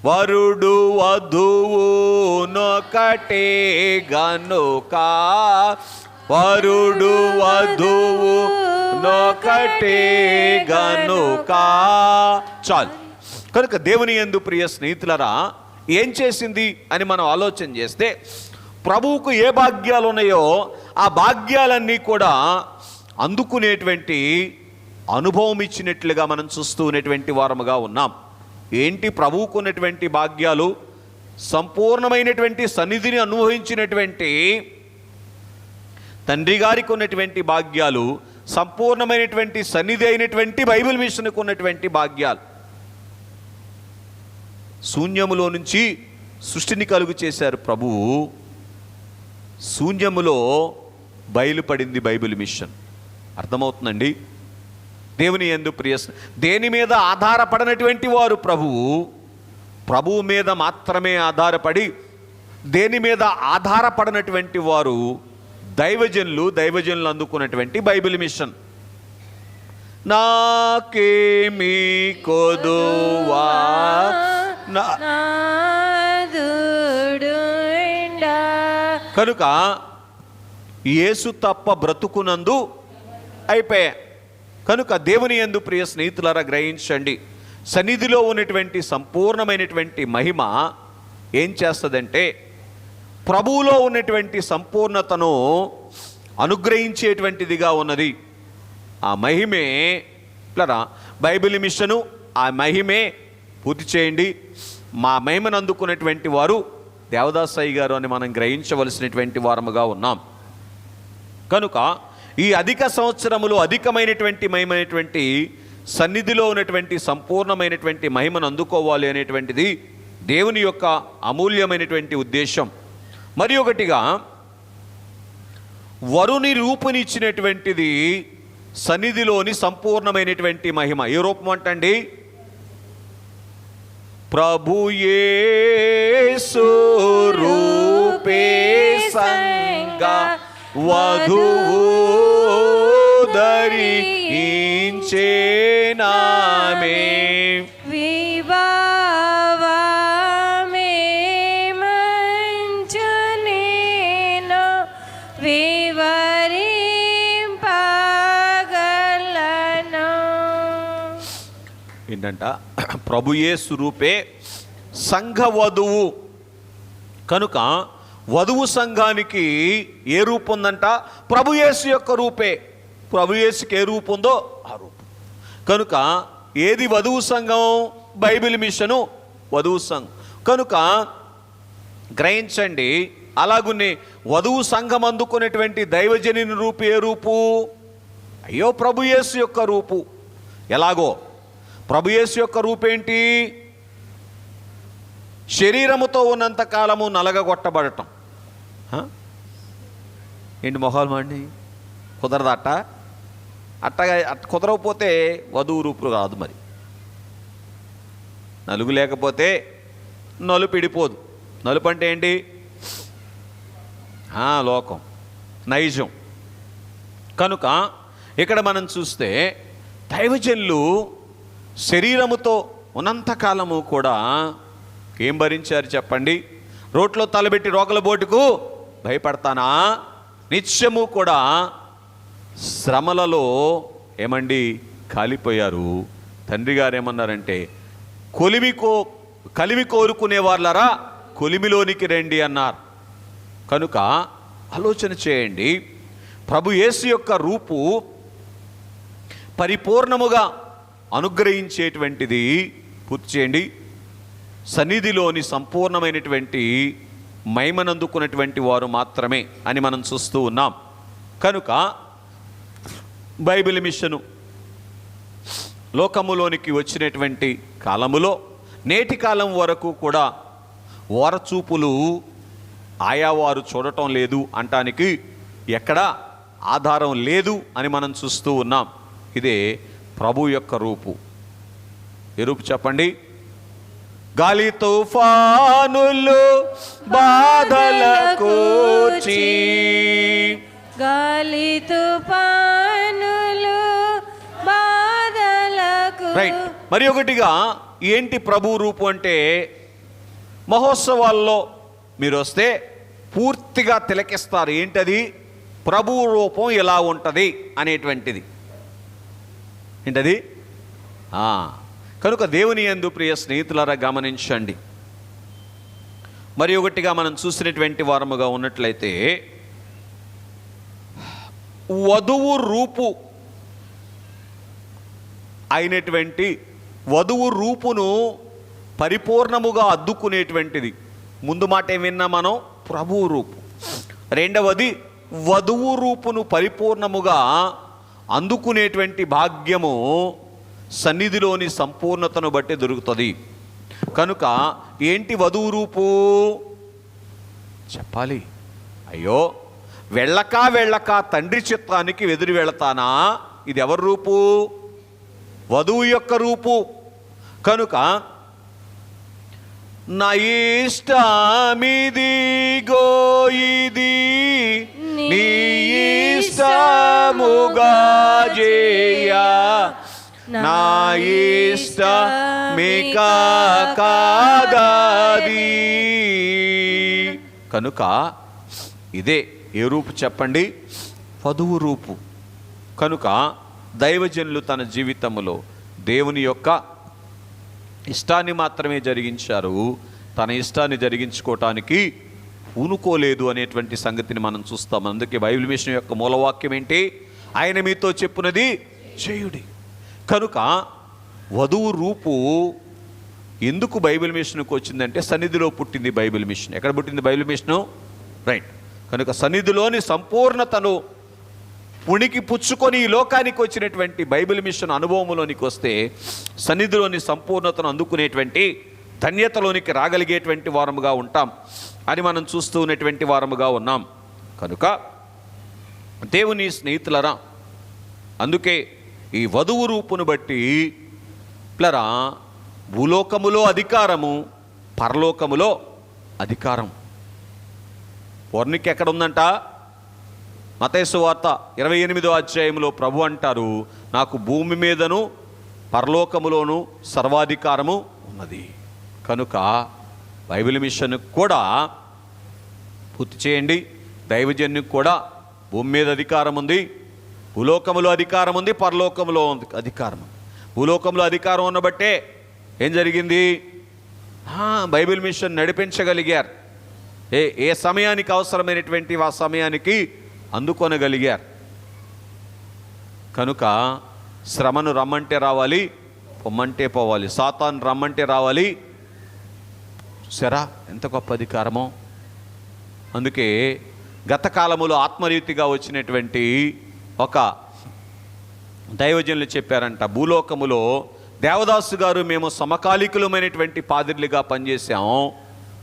వరుడు వధువు నొకటే గనుక, వరుడు వధువు నొకటే గనుక. చాలు. కనుక దేవుని యందు ప్రియ స్నేహితులరా, ఏం చేసింది అని మనం ఆలోచన చేస్తే, ప్రభువుకు ఏ భాగ్యాలు ఉన్నాయో ఆ భాగ్యాలన్నీ కూడా అందుకునేటువంటి అనుభవం ఇచ్చినట్లుగా మనం చూస్తూ ఉన్నటువంటి వారముగా ఉన్నాం. ఏంటి ప్రభువుకు ఉన్నటువంటి భాగ్యాలు? సంపూర్ణమైనటువంటి సన్నిధిని అనుభవించినటువంటి తండ్రి గారికి ఉన్నటువంటి భాగ్యాలు, సంపూర్ణమైనటువంటి సన్నిధి అయినటువంటి బైబిల్ మిషన్కు ఉన్నటువంటి భాగ్యాలు. శూన్యములో నుంచి సృష్టిని కలుగు చేశారు ప్రభువు. శూన్యములో బయలుపడింది బైబిల్ మిషన్. అర్థమవుతుందండి? దేవుని యందు ప్రియ, దేని మీద ఆధారపడినటువంటి వారు ప్రభువు మీద మాత్రమే ఆధారపడి, దేని మీద ఆధారపడినటువంటి వారు దైవజనులు అందుకున్నటువంటి బైబిల్ మిషన్. నాకేమి కొదువా కనుక యేసు తప్ప బ్రతుకునందు అయిపోయా. కనుక దేవుని యందు ప్రియ స్నేహితులారా గ్రహించండి, సన్నిధిలో ఉన్నటువంటి సంపూర్ణమైనటువంటి మహిమ ఏం చేస్తుందంటే ప్రభువులో ఉన్నటువంటి సంపూర్ణతను అనుగ్రహించేటువంటిదిగా ఉన్నది. ఆ మహిమే ఇట్లా బైబిల్ మిషను, ఆ మహిమే పూర్తి చేయండి. మా మహిమను అందుకున్నటువంటి వారు దేవదాసయ్య గారు అని మనం గ్రహించవలసినటువంటి వారముగా ఉన్నాం. కనుక ఈ అధిక సంవత్సరములు అధికమైనటువంటి మహిమైనటువంటి సన్నిధిలో ఉన్నటువంటి సంపూర్ణమైనటువంటి మహిమను అందుకోవాలి అనేటువంటిది దేవుని యొక్క అమూల్యమైనటువంటి ఉద్దేశం. మరి ఒకటిగా వరుని రూపునిచ్చినటువంటిది సన్నిధిలోని సంపూర్ణమైనటువంటి మహిమ. ఏ రూపం అంటండి? ప్రభు యేసు రూపే సంగ వధువు ధరించేనామే ఏంటంట? ప్రభు యేసు రూపే సంఘ వధువు. కనుక వధువు సంఘానికి ఏ రూపం ఉందంట? ప్రభు యేసు యొక్క రూపే. ప్రభు యేసుకి ఏ రూపం ఉందో ఆ రూపం. కనుక ఏది వధువు సంఘం? బైబిల్ మిషను వధువు సంఘం. కనుక గ్రహించండి, అలాగునే వధువు సంఘం అందుకునేటువంటి దైవజనుని రూపు ఏ రూపు? అయ్యో ప్రభు యేసు యొక్క రూపు. ఎలాగో ప్రభు యేసు యొక్క రూపేంటి? శరీరముతో ఉన్నంత కాలము నలగగొట్టబడటం. ఏంటి మొహాలు మండి? కుదరదట. అట్టగా కుదరకపోతే వధువు రూపులు కాదు. మరి నలుగు లేకపోతే నలుపు ఇడిపోదు. నలుపు అంటే ఏంటి? లోకం, నైజం. కనుక ఇక్కడ మనం చూస్తే దైవజనులు శరీరముతో ఉన్నంతకాలము కూడా ఏం భరించారు చెప్పండి? రోట్లో తలబెట్టి రోకల బోటుకు భయపడతానా? నిత్యము కూడా శ్రమలలో ఏమండి కాలిపోయారు. తండ్రి గారు ఏమన్నారంటే, కలిమి కోరుకునే వాళ్ళరా కొలిమిలోనికి రండి అన్నారు. కనుక ఆలోచన చేయండి, ప్రభు యేసు యొక్క రూపు పరిపూర్ణముగా అనుగ్రహించేటువంటిది పూర్తి చేయండి సన్నిధిలోని సంపూర్ణమైనటువంటి మహిమనందుకున్నటువంటి వారు మాత్రమే అని మనం చూస్తూ ఉన్నాం. కనుక బైబిల్ మిషను లోకములోనికి వచ్చినటువంటి కాలములో నేటి కాలం వరకు కూడా ఓరచూపులు ఆయా వారు చూడటం లేదు అంటానికి ఎక్కడా ఆధారం లేదు అని మనం చూస్తూ ఉన్నాం. ఇదే ప్రభు యొక్క రూపు. ఏ రూపు చెప్పండి? గాలి తుఫానులు బాధలకు గాలి తుఫానులు బాధలకు. రైట్. మరి ఒకటిగా ఏంటి ప్రభు రూపు అంటే, మహోత్సవాల్లో మీరు వస్తే పూర్తిగా తిలకిస్తారు. ఏంటది? ప్రభు రూపం ఎలా ఉంటుంది అనేటువంటిది. ఏంటది? కనుక దేవుని యందు ప్రియ స్నేహితులారా గమనించండి. మరి ఒకటిగా మనం చూసినటువంటి వారముగా ఉన్నట్లయితే, వధువు రూపు అయినటువంటి వధువు రూపును పరిపూర్ణముగా అద్దుకునేటువంటిది. ముందు మాట ఏం విన్నా మనం? ప్రభువు రూపు. రెండవది వధువు రూపును పరిపూర్ణముగా అందుకునేటువంటి భాగ్యము సన్నిధిలోని సంపూర్ణతను బట్టి దొరుకుతుంది. కనుక ఏంటి వధువు రూపు చెప్పాలి? అయ్యో వెళ్ళక తండ్రి చిత్తానికి ఎదురు వెళతానా? ఇది ఎవరి రూపు? వధువు యొక్క రూపు. కనుక నా ఇష్టమిదిగో ఇది నీ ఇష్టముగా చేయ నా ఇష్టమిక కాదది. కనుక ఇదే ఏ రూపు చెప్పండి? వధువు రూపు. కనుక దైవజనులు తన జీవితంలో దేవుని యొక్క ఇష్టాన్ని మాత్రమే జరిగించారు, తన ఇష్టాన్ని జరిగించుకోవటానికి పూనుకోలేదు అనేటువంటి సంగతిని మనం చూస్తాం. అందుకే బైబిల్ మిషన్ యొక్క మూలవాక్యం ఏంటి? ఆయన మీతో చెప్పునది చేయుడి. కనుక వధువు రూపు ఎందుకు బైబిల్ మిషన్కి వచ్చిందంటే సన్నిధిలో పుట్టింది బైబిల్ మిషన్. ఎక్కడ పుట్టింది బైబిల్ మిషను? రైట్. కనుక సన్నిధిలోని సంపూర్ణతను ఉనికి పుచ్చుకొని ఈ లోకానికి వచ్చినటువంటి బైబిల్ మిషన్ అనుభవంలోనికి వస్తే సన్నిధిలోని సంపూర్ణతను అందుకునేటువంటి ధన్యతలోనికి రాగలిగేటువంటి వారముగా ఉంటాం అని మనం చూస్తూ ఉన్నటువంటి వారముగా ఉన్నాం. కనుక దేవుని స్నేహితులరా, అందుకే ఈ వధువు రూపును బట్టి ప్లరా భూలోకములో అధికారము, పరలోకములో అధికారం. వర్ణికి ఎక్కడ ఉందంట? మత్తయి సువార్త 28వ అధ్యాయంలో ప్రభు అంటారు, నాకు భూమి మీదను పరలోకములోను సర్వాధికారము ఉన్నది. కనుక బైబిల్ మిషన్ కూడా పూర్తి చేయండి. దైవజన్యుకు కూడా భూమి మీద అధికారం ఉంది, భూలోకములో అధికారం ఉంది, పరలోకములో అధికారం. భూలోకంలో అధికారం ఉన్నబట్టే ఏం జరిగింది? Bible machine నడిపించగలిగారు. ఏ సమయానికి అవసరమైనటువంటి ఆ సమయానికి అందుకొనగలిగారు. కనుక శ్రమను రమ్మంటే రావాలి, పొమ్మంటే పోవాలి. సాతాను రమ్మంటే రావాలి. సరా ఎంత గొప్ప అధికారమో. అందుకే గత కాలములో ఆత్మరీతిగా వచ్చినటువంటి ఒక దైవజనులు చెప్పారంట, భూలోకములో దేవదాసు గారు మేము సమకాలికులమైనటువంటి పాదిర్లుగా పనిచేసాం,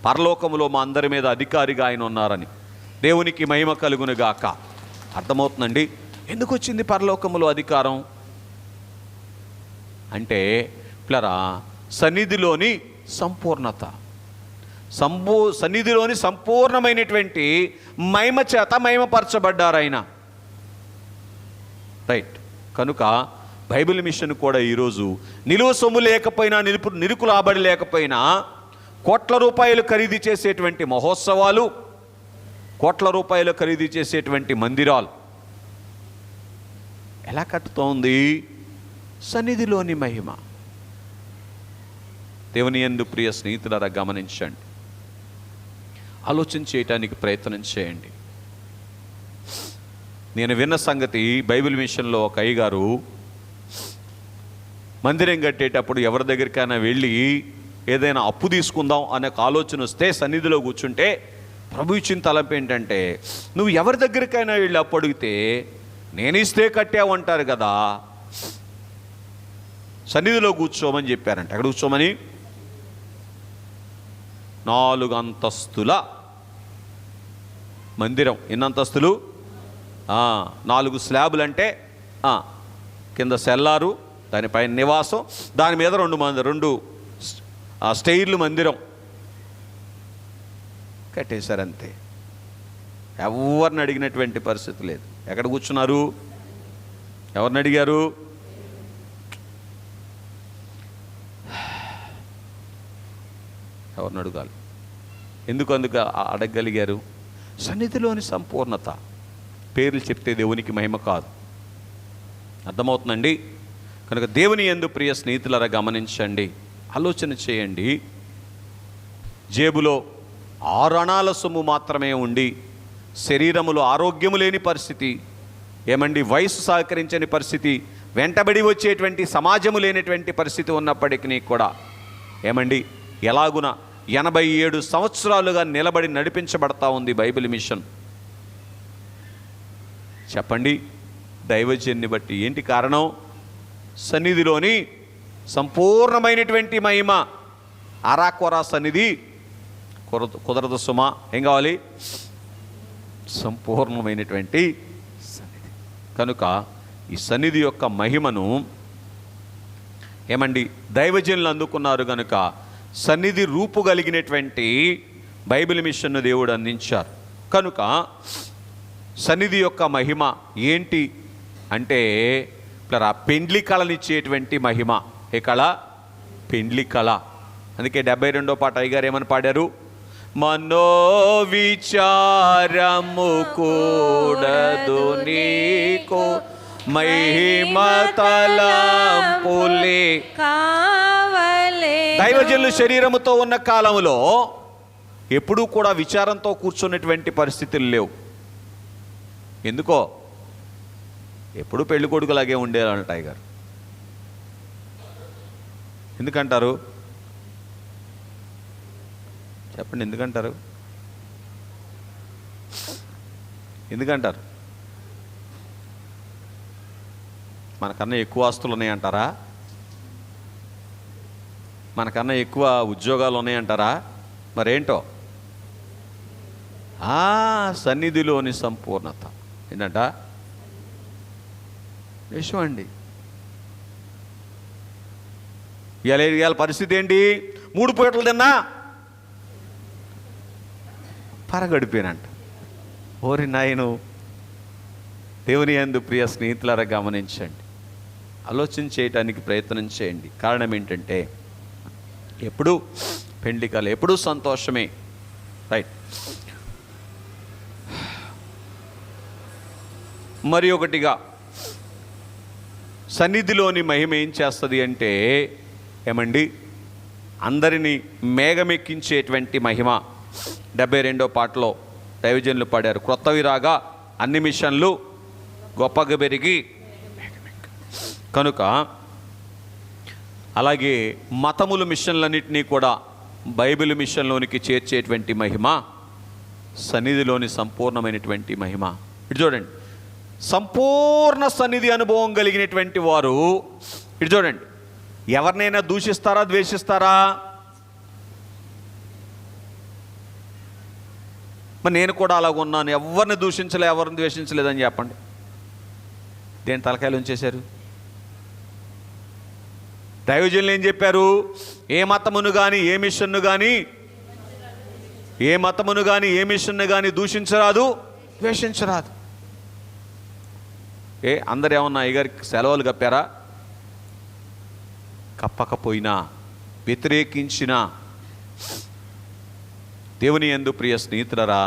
పరలోకములో మా అందరి మీద అధికారిగా ఆయన ఉన్నారని. దేవునికి మహిమ కలుగునుగాక. అర్థమవుతుందండి ఎందుకు వచ్చింది పరలోకములో అధికారం అంటే? ప్లరా సన్నిధిలోని సంపూర్ణత, సన్నిధిలోని సంపూర్ణమైనటువంటి మహిమ చేత మహిమపరచబడ్డారు ఆయన. రైట్. కనుక బైబిల్ మిషన్ కూడా ఈరోజు నిలువ సొమ్ము లేకపోయినా, నిరుకు రాబడి లేకపోయినా, కోట్ల రూపాయలు ఖరీదు చేసేటువంటి మహోత్సవాలు, కోట్ల రూపాయలు ఖరీదు చేసేటువంటి మందిరాలు ఎలా కట్టుతోంది? సన్నిధిలోని మహిమ. దేవుని యందు ప్రియ స్నేహితులారా గమనించండి, ఆలోచన చేయటానికి ప్రయత్నం చేయండి. నేను విన్న సంగతి, బైబిల్ మిషన్లో ఒక అయ్యగారు మందిరం కట్టేటప్పుడు ఎవరి దగ్గరికైనా వెళ్ళి ఏదైనా అప్పు తీసుకుందాం అనే ఆలోచన వస్తే సన్నిధిలో కూర్చుంటే ప్రభు ఇచ్చిన తలంపు ఏంటంటే, నువ్వు ఎవరి దగ్గరికైనా వెళ్ళి అప్పు అడిగితే నేను ఇస్తే కట్టావంటారు కదా, సన్నిధిలో కూర్చోమని చెప్పారంట. ఎక్కడ కూర్చోమని? 4 అంతస్తుల మందిరం. ఎన్ని అంతస్తులు? 4 స్లాబులు. అంటే కింద సెల్లారు, దానిపైన నివాసం, దాని మీద 2 స్టైర్లు మందిరం కట్టేశారంతే. ఎవరిని అడిగినటువంటి పరిస్థితి లేదు. ఎక్కడ కూర్చున్నారు? ఎవరిని అడిగారు? ఎవరిని అడగాలి? ఎందుకు అడగగలిగారు? సన్నిధిలోని సంపూర్ణత. పేర్లు చెప్తే దేవునికి మహిమ కాదు. అర్థమవుతుందండి? కనుక దేవుని యందు ప్రియ స్నేహితులారా గమనించండి, ఆలోచన చేయండి. జేబులో 6 అణాల సొమ్ము మాత్రమే ఉండి శరీరములో ఆరోగ్యము లేని పరిస్థితి, ఏమండి వయసు సహకరించని పరిస్థితి, వెంటబడి వచ్చేటువంటి సమాజము లేనటువంటి పరిస్థితి ఉన్నప్పటికీ కూడా ఏమండి ఎలాగున 87 సంవత్సరాలుగా నిలబడి నడిపించబడతా ఉంది బైబిల్ మిషన్. చెప్పండి, దైవజన్ని బట్టి. ఏంటి కారణం? సన్నిధిలోని సంపూర్ణమైనటువంటి మహిమ. అరాకొరా సన్నిధి కుదరదు సుమా. ఏం కావాలి? సంపూర్ణమైనటువంటి సన్నిధి. కనుక ఈ సన్నిధి యొక్క మహిమను ఏమండి దైవజనులు అందుకున్నారు. కనుక సన్నిధి రూపు కలిగినటువంటి బైబిల్ మిషన్ను దేవుడు అందించారు. కనుక సన్నిధి యొక్క మహిమ ఏంటి అంటే ఇట్లా పెండ్లి కళనిచ్చేటువంటి మహిమ. ఏ కళ? పెండ్లి కళ. అందుకే 72వ పాట అయ్యగారు ఏమని పాడారు? మనోవిచారము కూడదు నీకు మహిమ తలంపులే కావలే. దైవజనులు శరీరముతో ఉన్న కాలంలో ఎప్పుడూ కూడా విచారంతో కూర్చున్నటువంటి పరిస్థితులు లేవు. ఎందుకో? ఎప్పుడు పెళ్లి కొడుకులాగే ఉండేవాళ్ళ టైగర్. ఎందుకంటారు? చెప్పండి, ఎందుకంటారు? ఎందుకంటారు? మనకన్నా ఎక్కువ ఆస్తులు ఉన్నాయంటారా? మనకన్నా ఎక్కువ ఉద్యోగాలు ఉన్నాయంటారా? మరేంటో సన్నిధిలోని సంపూర్ణత ఏంటంట? విషయం అండి. ఇవాళ పరిస్థితి ఏంటి? 3 పూటలు తిన్నా పరగడిపోయానంట. ఓరి నాయను. దేవుని యందు ప్రియ స్నేహితులారా గమనించండి, ఆలోచన చేయటానికి ప్రయత్నం చేయండి. కారణం ఏంటంటే ఎప్పుడూ పెండ్లికలు, ఎప్పుడూ సంతోషమే. రైట్. మరి ఒకటిగా సన్నిధిలోని మహిమ ఏం చేస్తుంది అంటే ఏమండి, అందరినీ మేఘమెక్కించేటువంటి మహిమ. 72వ పాటలో దైవజనులు పాడారు, క్రొత్తవి రాగా అన్ని మిషన్లు గొప్పగా పెరిగి కనుక. అలాగే మతముల మిషన్లన్నింటినీ కూడా బైబిల్ మిషన్లోనికి చేర్చేటువంటి మహిమ సన్నిధిలోని సంపూర్ణమైనటువంటి మహిమ. ఇటు చూడండి, సంపూర్ణ సన్నిధి అనుభవం కలిగినటువంటి వారు ఇటు చూడండి, ఎవరినైనా దూషిస్తారా, ద్వేషిస్తారా? మరి నేను కూడా అలాగ ఉన్నాను, ఎవరిని దూషించలే, ఎవరిని ద్వేషించలేదని చెప్పండి. దేని తలకాయలు ఉంచేశారు? దైవజనులు ఏం చెప్పారు? ఏ మతమును కానీ ఏ మిషన్ను కానీ మిషన్ను కానీ దూషించరాదు, ద్వేషించరాదు. అందరు ఏమన్నా అయ్యగారికి సెలవులు కప్పారా? కప్పకపోయినా, వ్యతిరేకించినా దేవుని యందు ప్రియ స్నేహితులరా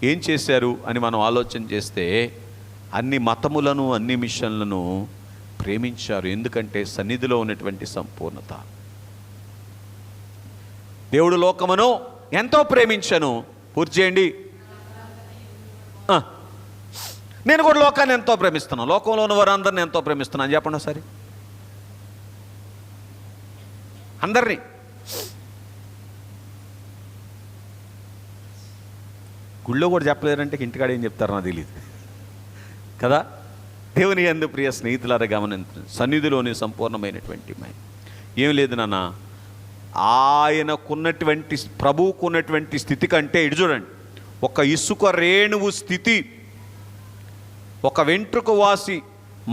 ఏం చేశారు అని మనం ఆలోచన చేస్తే అన్ని మతములను, అన్ని మిషన్లను ప్రేమించారు. ఎందుకంటే సన్నిధిలో ఉన్నటువంటి సంపూర్ణత. దేవుడు లోకమును ఎంతో ప్రేమించను. పూర్తి చేయండి. నేను కూడా లోకాన్ని ఎంతో ప్రేమిస్తున్నాను, లోకంలో ఉన్న వారందరిని ఎంతో ప్రేమిస్తున్నాను చెప్పండి ఒకసారి. అందరినీ. గుళ్ళో కూడా చెప్పలేరంటే ఇంటికాడ ఏం చెప్తారో నాకు తెలియదు కదా. దేవుని యందు ప్రియ స్నేహితులారా గమనించండి, సన్నిధిలోని సంపూర్ణమైనటువంటి మహిమ ఏం లేదు నాన్న. ఆయనకున్నటువంటి, ప్రభువుకున్నటువంటి స్థితి కంటే ఇటు చూడండి, ఒక ఇసుక రేణువు స్థితి, ఒక వెంట్రుక వాసి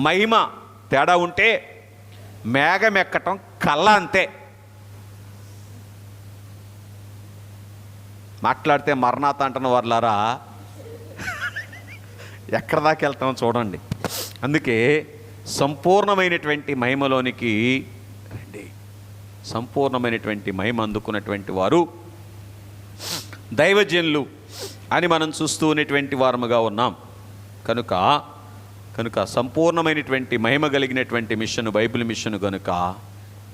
మహిమ తేడా ఉంటే మేఘం ఎక్కటం కళ్ళ అంతే. మాట్లాడితే మరణాత అంటున్న వాళ్ళారా ఎక్కడ దాకా వెళ్తామో చూడండి. అందుకే సంపూర్ణమైనటువంటి మహిమలోనికి రండి. సంపూర్ణమైనటువంటి మహిమ అందుకున్నటువంటి వారు దైవజనులు అని మనం చూస్తూ ఉన్నటువంటి వారముగా ఉన్నాం. కనుక సంపూర్ణమైనటువంటి మహిమ కలిగినటువంటి మిషన్ బైబిల్ మిషన్ కనుక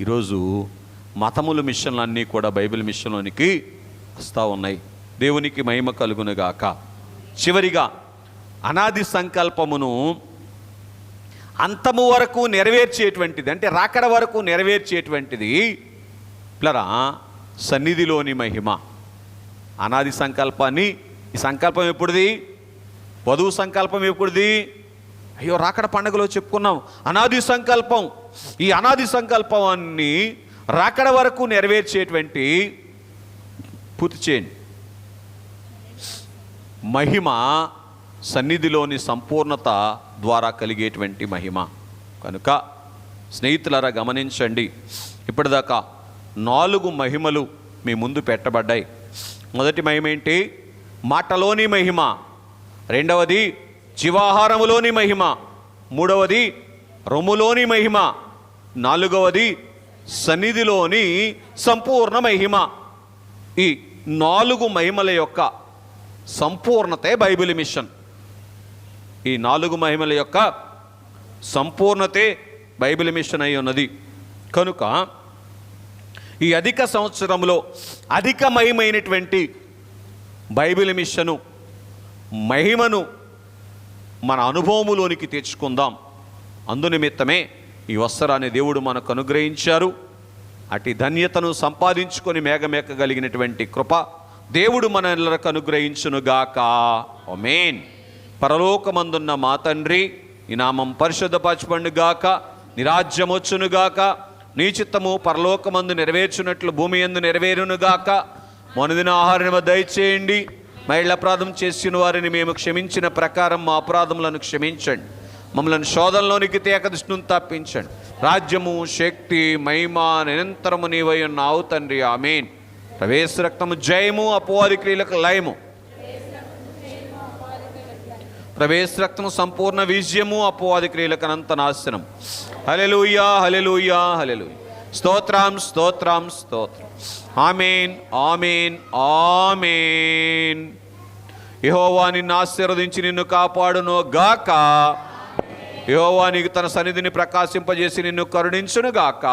ఈరోజు మతముల మిషన్లు అన్నీ కూడా బైబిల్ మిషన్లోనికి వస్తూ ఉన్నాయి. దేవునికి మహిమ కలుగునుగాక. చివరిగా అనాది సంకల్పమును అంతము వరకు నెరవేర్చేటువంటిది, అంటే రాకడ వరకు నెరవేర్చేటువంటిది ప్లరా సన్నిధిలోని మహిమ. అనాది సంకల్పాన్ని, ఈ సంకల్పం ఎప్పుడుది? వధువు సంకల్పం ఎప్పుడుది? అయ్యో రాకడ పండుగలో చెప్పుకున్నాం. అనాది సంకల్పం. ఈ అనాది సంకల్పాన్ని రాకడ వరకు నెరవేర్చేటువంటి పూర్తి చేయండి మహిమ సన్నిధిలోని సంపూర్ణత ద్వారా కలిగేటువంటి మహిమ. కనుక స్నేహితులారా గమనించండి, ఇప్పటిదాకా 4 మహిమలు మీ ముందు పెట్టబడ్డాయి. మొదటి మహిమ ఏంటి? మాటలోని మహిమ. రెండవది జీవాహారములోని మహిమ, మూడవది రొమ్ములోని మహిమ, నాలుగవది సన్నిధిలోని సంపూర్ణ మహిమ. ఈ 4 మహిమల యొక్క సంపూర్ణతే బైబిల్ మిషన్. ఈ 4 మహిమల యొక్క సంపూర్ణతే బైబిల్ మిషన్ అయి ఉన్నది. కనుక ఈ అధిక సంవత్సరంలో అధికమయమైనటువంటి బైబిల్ మిషను మహిమను మన అనుభవములోనికి తెచ్చుకుందాం. అందునిమిత్తమే ఈ వస్త్రాన్ని దేవుడు మనకు అనుగ్రహించారు. అటు ధన్యతను సంపాదించుకొని మేఘమెక్కగలిగినటువంటి కృప దేవుడు మనకు అనుగ్రహించునుగాక. ఆమేన్. పరలోకమందున్న మా తండ్రి, నీ నామం పరిశుద్ధపరచబడునుగాక, నీ రాజ్యం వచ్చునుగాక, నీ చిత్తము పరలోకమందు నెరవేర్చున్నట్లు భూమి యందు నెరవేరునుగాక. మొనదిన ఆహారము దయచేయండి. మహిళ అపరాధం చేసిన వారిని మేము క్షమించిన ప్రకారం మా అపరాధములను క్షమించండి. మమ్మల్ని శోధనలోనికి తేకదృష్టిని తప్పించండి. రాజ్యము, శక్తి, మహిమ నిరంతరము నీవై ఉన్నావు తండ్రి. ఆమేన్. ప్రవేశ రక్తము జయము, అపవాది క్రియలకు లయము. ప్రవేశ రక్తము సంపూర్ణ విజయము, అపవాది క్రియలకు అనంత నాశనం. హల్లెలూయా, హల్లెలూయా, హల్లెలూయా. స్తోత్రం, స్తోత్రం, స్తోత్రం. ఆమేన్, ఆమేన్, ఆమేన్. యెహోవా నిన్ను ఆశీర్వదించి నిన్ను కాపాడును గాక. యెహోవా నీకు తన సన్నిధిని ప్రకాశింపజేసి నిన్ను కరుణించును గాక.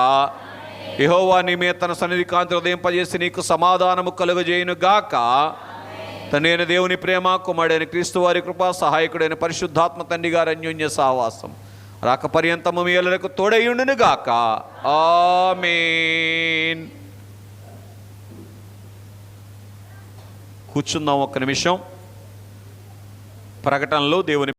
యెహోవా నీ మీద తన సన్నిధి కాంతి ఉదయింపజేసి నీకు సమాధానము కలుగజేయును గాక. తండ్రైన దేవుని ప్రేమ, కుమారుడైన క్రీస్తు వారి కృప, సహాయకుడైన పరిశుద్ధాత్మ తండ్రి గారి అన్యోన్య సహవాసం రాక పర్యంతము మీ అందరికి తోడైయుండును గాక. ఆమేన్. కూర్చుందాం ఒక్క నిమిషం. ప్రకటనలో దేవుని